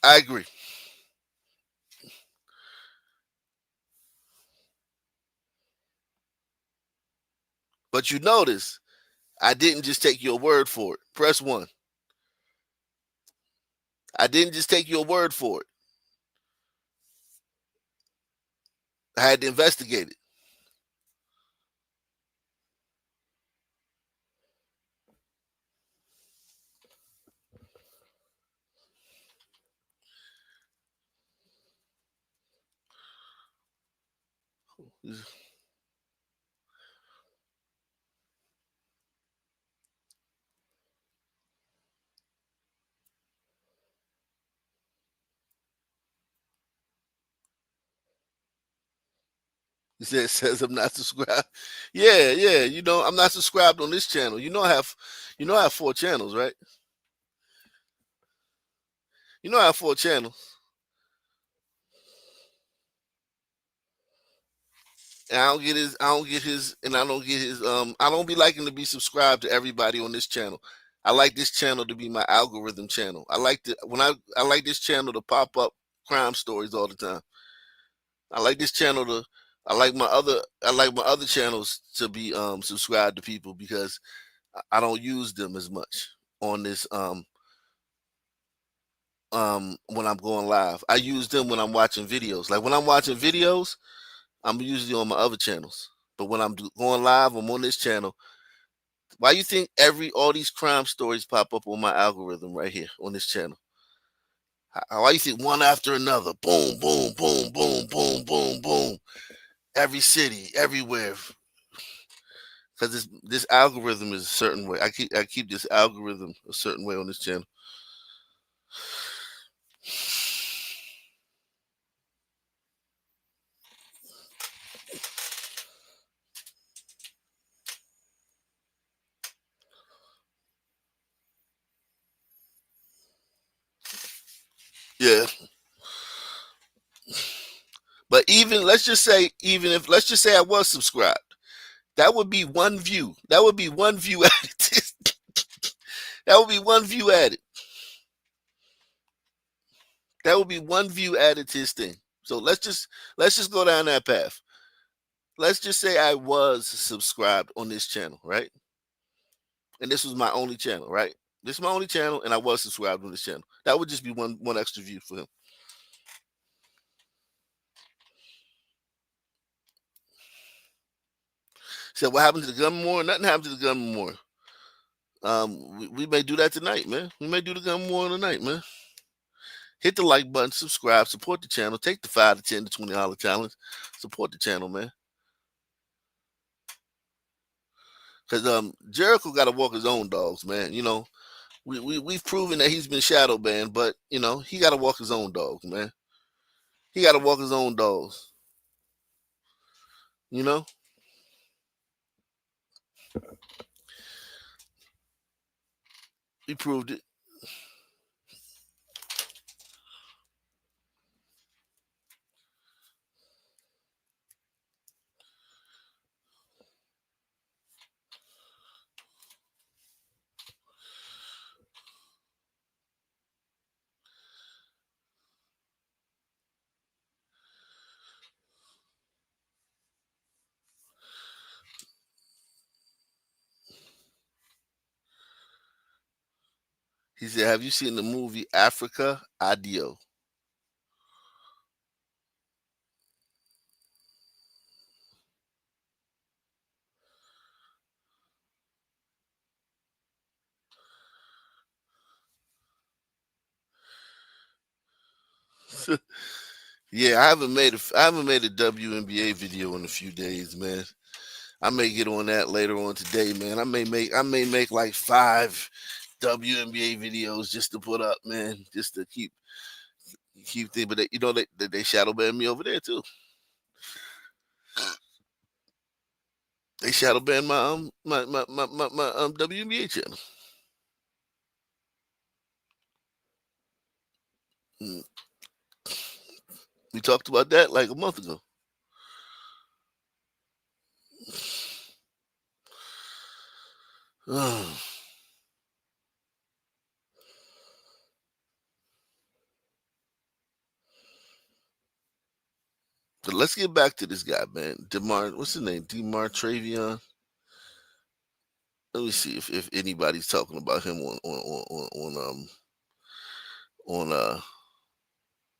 I agree. But you notice, I didn't just take your word for it. Press one. I didn't just take your word for it. I had to investigate it. He says I'm not subscribed. Yeah, yeah. You know, I'm not subscribed on this channel. I have 4 channels, right? I have 4 channels. And I don't get his I don't be liking to be subscribed to everybody on this channel. I like this channel to be my algorithm channel. I like this channel to pop up crime stories all the time. I like this channel to I like my other channels to be subscribed to people because I don't use them as much on this when I'm going live. I use them when I'm watching videos. Like when I'm watching videos, I'm usually on my other channels. But when I'm going live, I'm on this channel. Why you think all these crime stories pop up on my algorithm right here on this channel? Why you think one after another? Boom, boom, boom, boom, boom, boom, boom. Every city, everywhere. Because this algorithm is a certain way. I keep this algorithm a certain way on this channel. Yeah. But let's just say I was subscribed, that would be one view. That would be one view added. That would be one view added. That would be one view added to his thing. So let's just go down that path. Let's just say I was subscribed on this channel, right? And this was my only channel, right? This is my only channel, and I was subscribed on this channel. That would just be one extra view for him. So what happened to the gun memorial? Nothing happened to the gun memorial. We may do that tonight, man. We may do the gun memorial tonight, man. Hit the like button, subscribe, support the channel. Take the $5 to $10 to $20 challenge. Support the channel, man. Because Jericho got to walk his own dogs, man. We've proven that he's been shadow banned, but he got to walk his own dogs, man. He got to walk his own dogs. He proved it. He said, "Have you seen the movie Africa Adio?" Yeah, I haven't made a WNBA video in a few days, man. I may get on that later on today, man. I may make like 5 WNBA videos just to put up, man, just to keep things. But they shadow ban me over there too. They shadow ban my WNBA channel. We talked about that like a month ago. But let's get back to this guy, man. What's his name? Demartravion. Let me see if anybody's talking about him on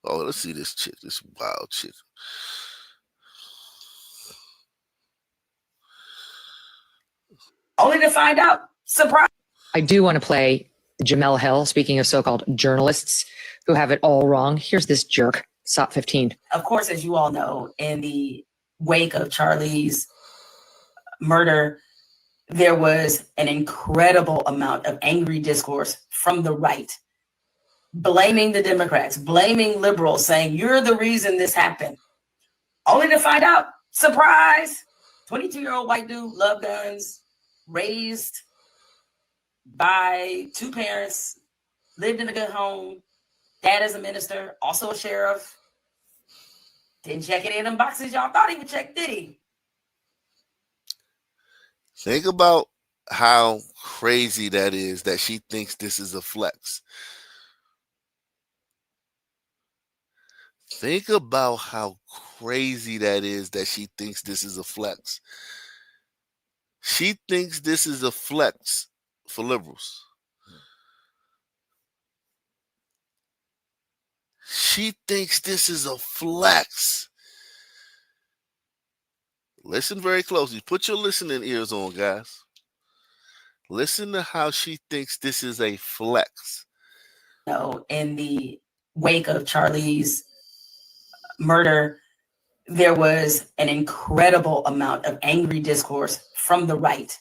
oh, let's see this chick, this wild chick. Only to find out, surprise. I do want to play Jamel Hill, speaking of so-called journalists who have it all wrong. Here's this jerk, SOP 15. Of course, as you all know, in the wake of Charlie's murder, there was an incredible amount of angry discourse from the right, blaming the Democrats, blaming liberals, saying, you're the reason this happened. Only to find out, surprise, 22-year-old white dude, love guns, raised by 2 parents, lived in a good home. Dad is a minister, also a sheriff. Didn't check it in them boxes y'all thought he would check, did he? Think about how crazy that is that she thinks this is a flex. Think about how crazy that is that she thinks this is a flex. She thinks this is a flex for liberals. She thinks this is a flex. Listen very closely. Put your listening ears on, guys. Listen to how she thinks this is a flex. No, in the wake of Charlie's murder, there was an incredible amount of angry discourse from the right,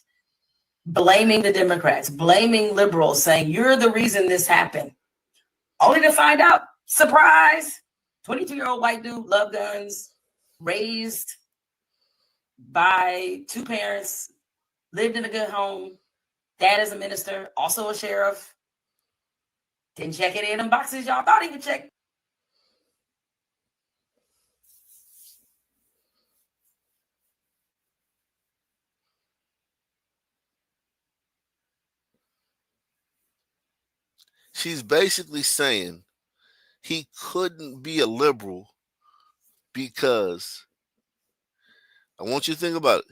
blaming the Democrats, blaming liberals, saying, you're the reason this happened. Only to find out, surprise, 22-year-old white dude, love guns, raised by 2 parents, lived in a good home. Dad is a minister, also a sheriff. Didn't check it in them boxes y'all thought he would check. She's basically saying he couldn't be a liberal because, I want you to think about it.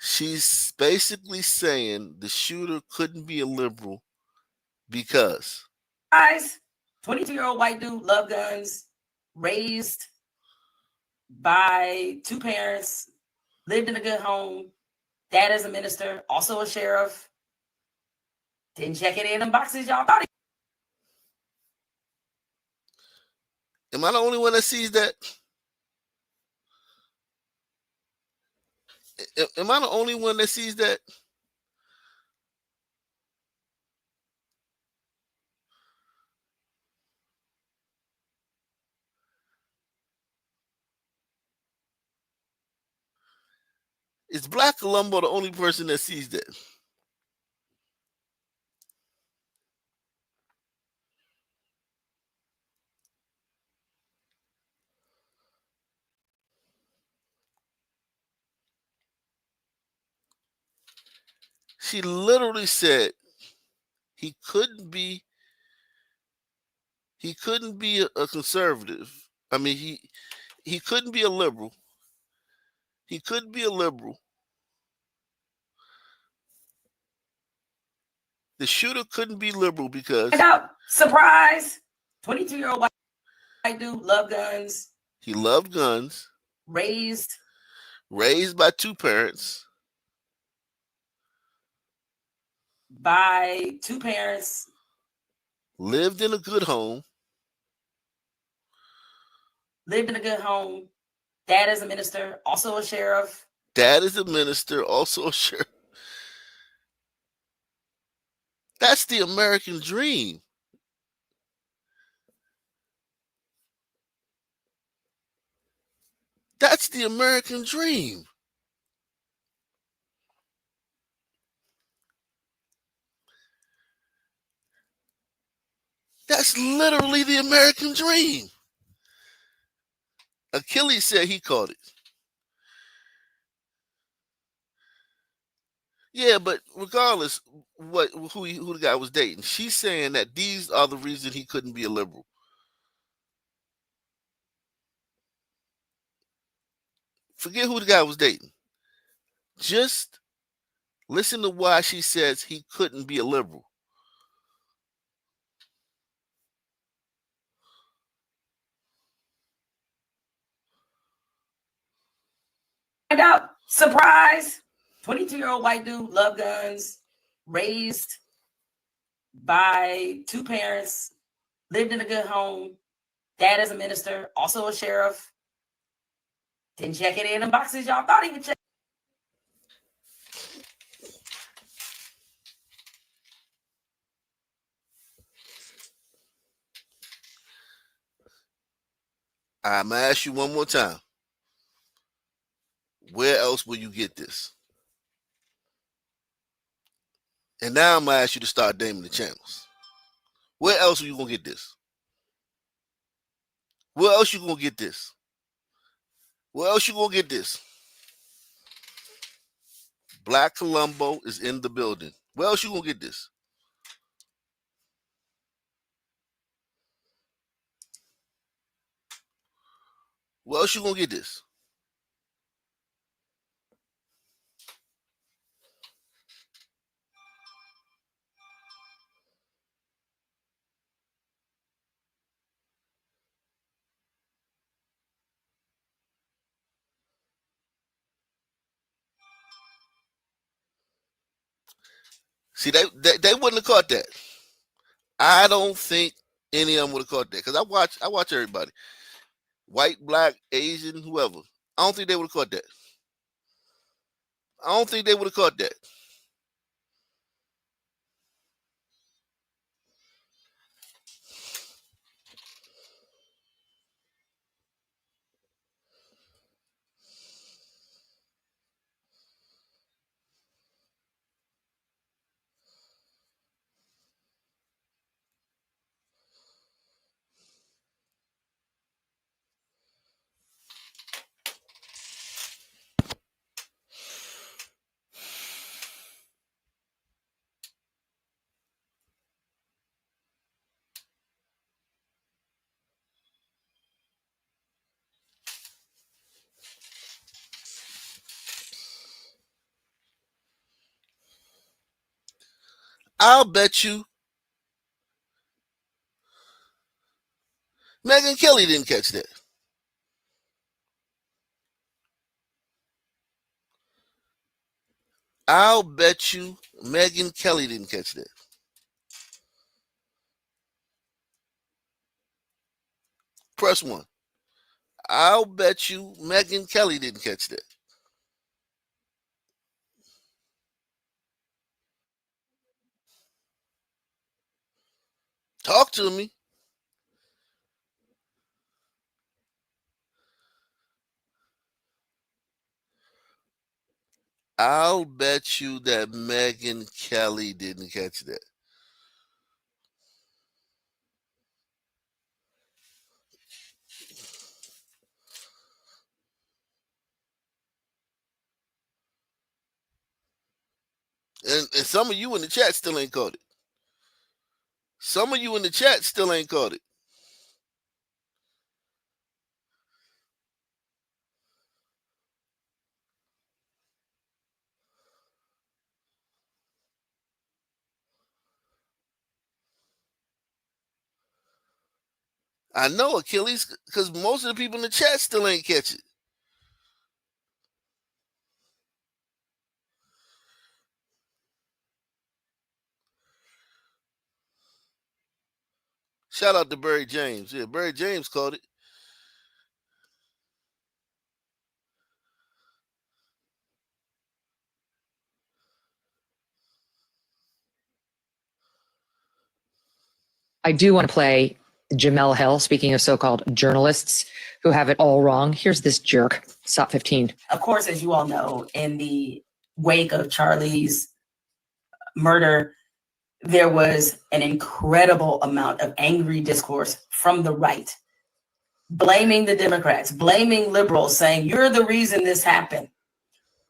She's basically saying the shooter couldn't be a liberal because. Guys, 22-year-old white dude, love guns, raised by 2 parents, lived in a good home. Dad is a minister, also a sheriff. Didn't check it in them boxes y'all thought he. Am I the only one that sees that? Am I the only one that sees that? Is Black Columbo the only person that sees that? She literally said he couldn't be a conservative. I mean, he couldn't be a liberal. He couldn't be a liberal The shooter couldn't be liberal because Find out. Surprise. 22-year-old white dude, love guns, he loved guns, raised by two parents, lived in a good home. Dad is a minister, also a sheriff. Dad is a minister, also a sheriff. That's the American dream. That's the American dream. That's literally the American dream. Achilles said he caught it. Yeah, but regardless who the guy was dating, she's saying that these are the reason he couldn't be a liberal. Forget who the guy was dating. Just listen to why she says he couldn't be a liberal. Find out. Surprise. 22-year-old white dude, love guns, raised by two parents, lived in a good home. Dad is a minister, also a sheriff. Didn't check it in the boxes y'all thought he would check. I'm going to ask you one more time. Where else will you get this? And now I'm going to ask you to start naming the channels. Where else are you going to get this? Where else you going to get this? Where else you going to get this? Black Columbo is in the building. Where else you going to get this? Where else you going to get this? See, they wouldn't have caught that. I don't think any of them would have caught that because I watch everybody, white, black, Asian, whoever. I don't think they would have caught that. I don't think they would have caught that. I'll bet you Megyn Kelly didn't catch that. I'll bet you Megyn Kelly didn't catch that. Press 1. I'll bet you Megyn Kelly didn't catch that. Talk to me. I'll bet you that Megyn Kelly didn't catch that. And some of you in the chat still ain't caught it. Some of you in the chat still ain't caught it. I know, Achilles, because most of the people in the chat still ain't catch it. Shout out to Barry James. Yeah, Barry James caught it. I do want to play Jamel Hill, speaking of so-called journalists who have it all wrong. Here's this jerk, SOT 15. Of course, as you all know, in the wake of Charlie's murder, there was an incredible amount of angry discourse from the right, blaming the Democrats, blaming liberals, saying, you're the reason this happened.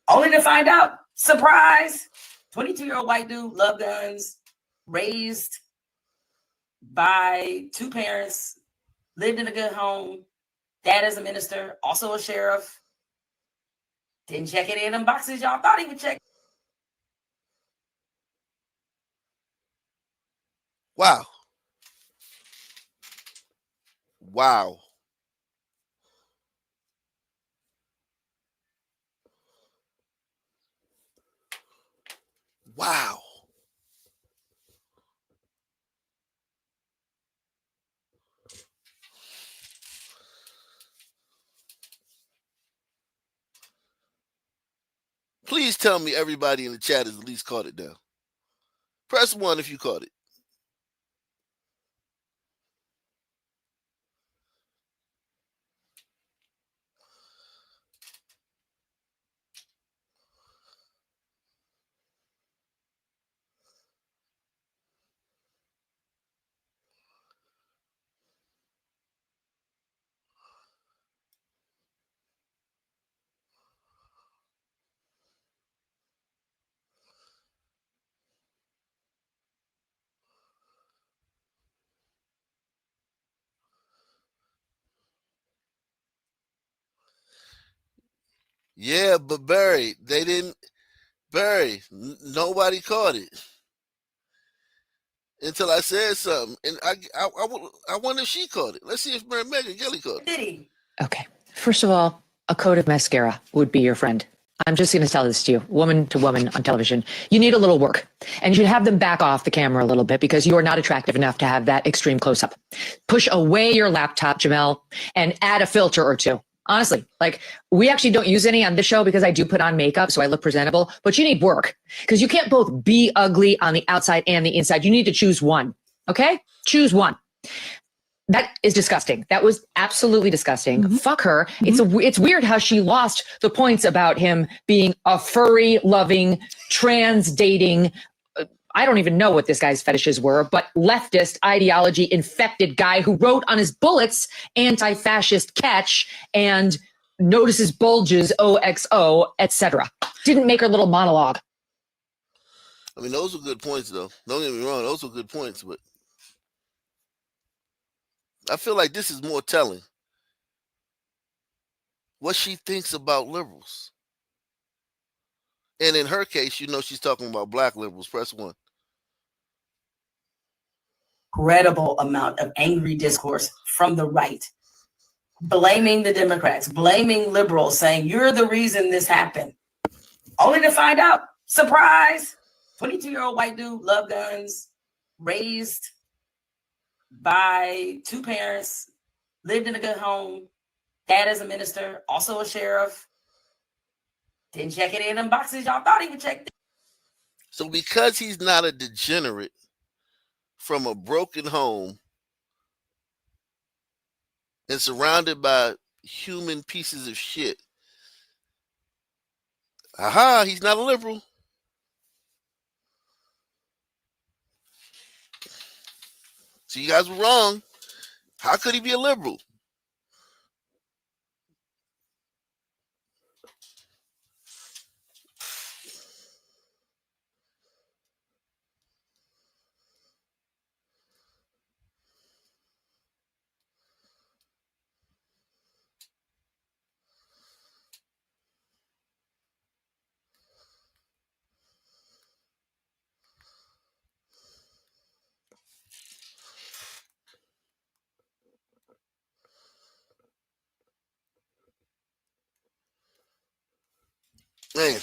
Only to find out, surprise, 22-year-old white dude, love guns, raised by two parents, lived in a good home. Dad is a minister, also a sheriff. Didn't check it in them boxes y'all thought he would check. Wow. Wow. Wow. Please tell me everybody in the chat has at least caught it down. Press 1 if you caught it. Yeah, but Barry, they didn't. Barry, nobody caught it until I said something, and I wonder if she caught it. Let's see if Megan Kelly caught it. Did he? Okay. First of all, a coat of mascara would be your friend. I'm just going to tell this to you, woman to woman on television. You need a little work, and you should have them back off the camera a little bit because you are not attractive enough to have that extreme close-up. Push away your laptop, Jamel, and add a filter or two. Honestly, like, we actually don't use any on this show because I do put on makeup so I look presentable, but you need work because you can't both be ugly on the outside and the inside. You need to choose one, okay? Choose one. That is disgusting. That was absolutely disgusting. Fuck her. It's weird how she lost the points about him being a furry, loving, trans dating. I don't even know what this guy's fetishes were, but leftist ideology infected guy who wrote on his bullets anti-fascist catch and notices bulges OXO, etc. Didn't make her little monologue. I mean, those were good points, though. Don't get me wrong; those were good points, but I feel like this is more telling. What she thinks about liberals. And in her case, you know she's talking about black liberals. Press 1. Incredible amount of angry discourse from the right, blaming the Democrats, blaming liberals, saying, you're the reason this happened. Only to find out, surprise, 22-year-old white dude, love guns, raised by two parents, lived in a good home. Dad is a minister, also a sheriff. Didn't check it in them boxes y'all thought he would check. So because he's not a degenerate from a broken home and surrounded by human pieces of shit, he's not a liberal. So you guys were wrong. How could he be a liberal? Man.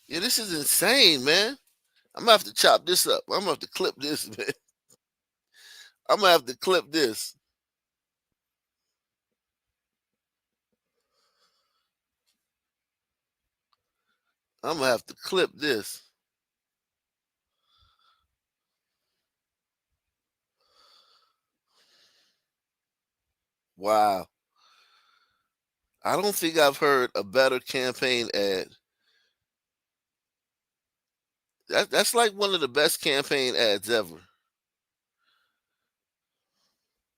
Yeah, this is insane, man. I'm gonna have to chop this up. I'm gonna have to clip this, man. I'm gonna have to clip this. I'm gonna have to clip this. Wow. I don't think I've heard a better campaign ad. That's like one of the best campaign ads ever.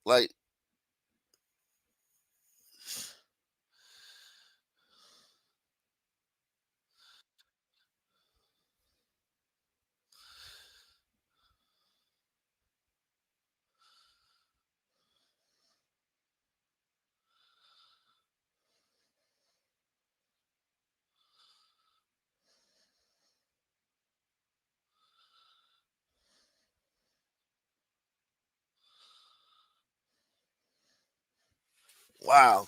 Like, wow.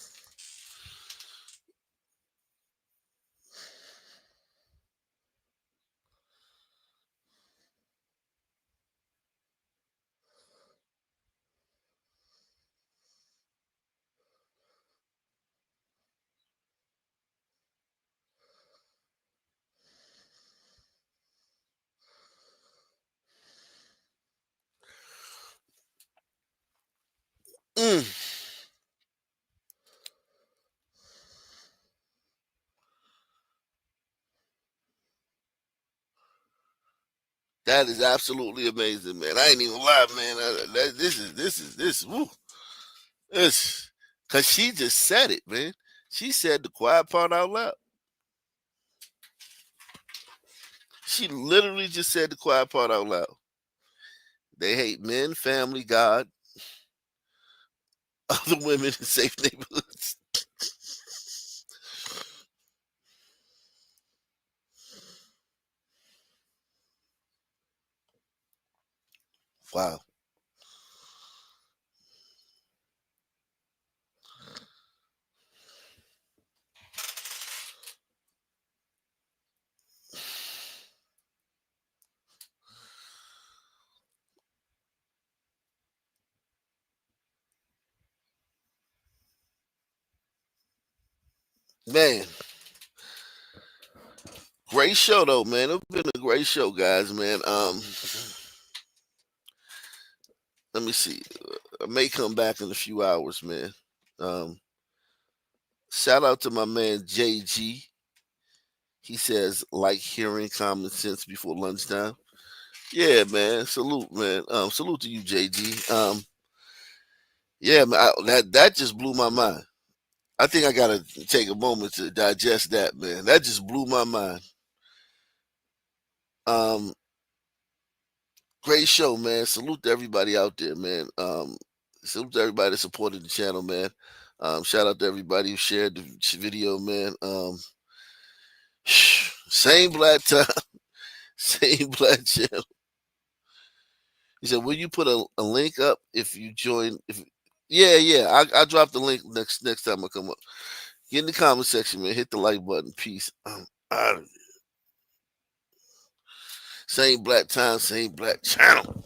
Mm, that is absolutely amazing, man. I ain't even lie, man. This. Woo, this, cause she just said it, man. She said the quiet part out loud. She literally just said the quiet part out loud. They hate men, family, God, other women in safe neighborhoods. Wow. Man, great show though, man. It's been a great show, guys, man. Let me see. I may come back in a few hours, man. Um, Shout out to my man JG. He says, like hearing common sense before lunchtime. Yeah, man. Salute, man. Salute to you, JG. Yeah, man. That just blew my mind. I think I gotta take a moment to digest that, man. That just blew my mind. Um, Great show, man. Salute to everybody out there, man. Salute to everybody that supported the channel, man. Shout out to everybody who shared the video, man. Same black time, same black channel. He said, "Will you put a link up if you join?" Yeah, I drop the link next time I come up. Get in the comment section, man. Hit the like button. Peace. Same black time, same black channel.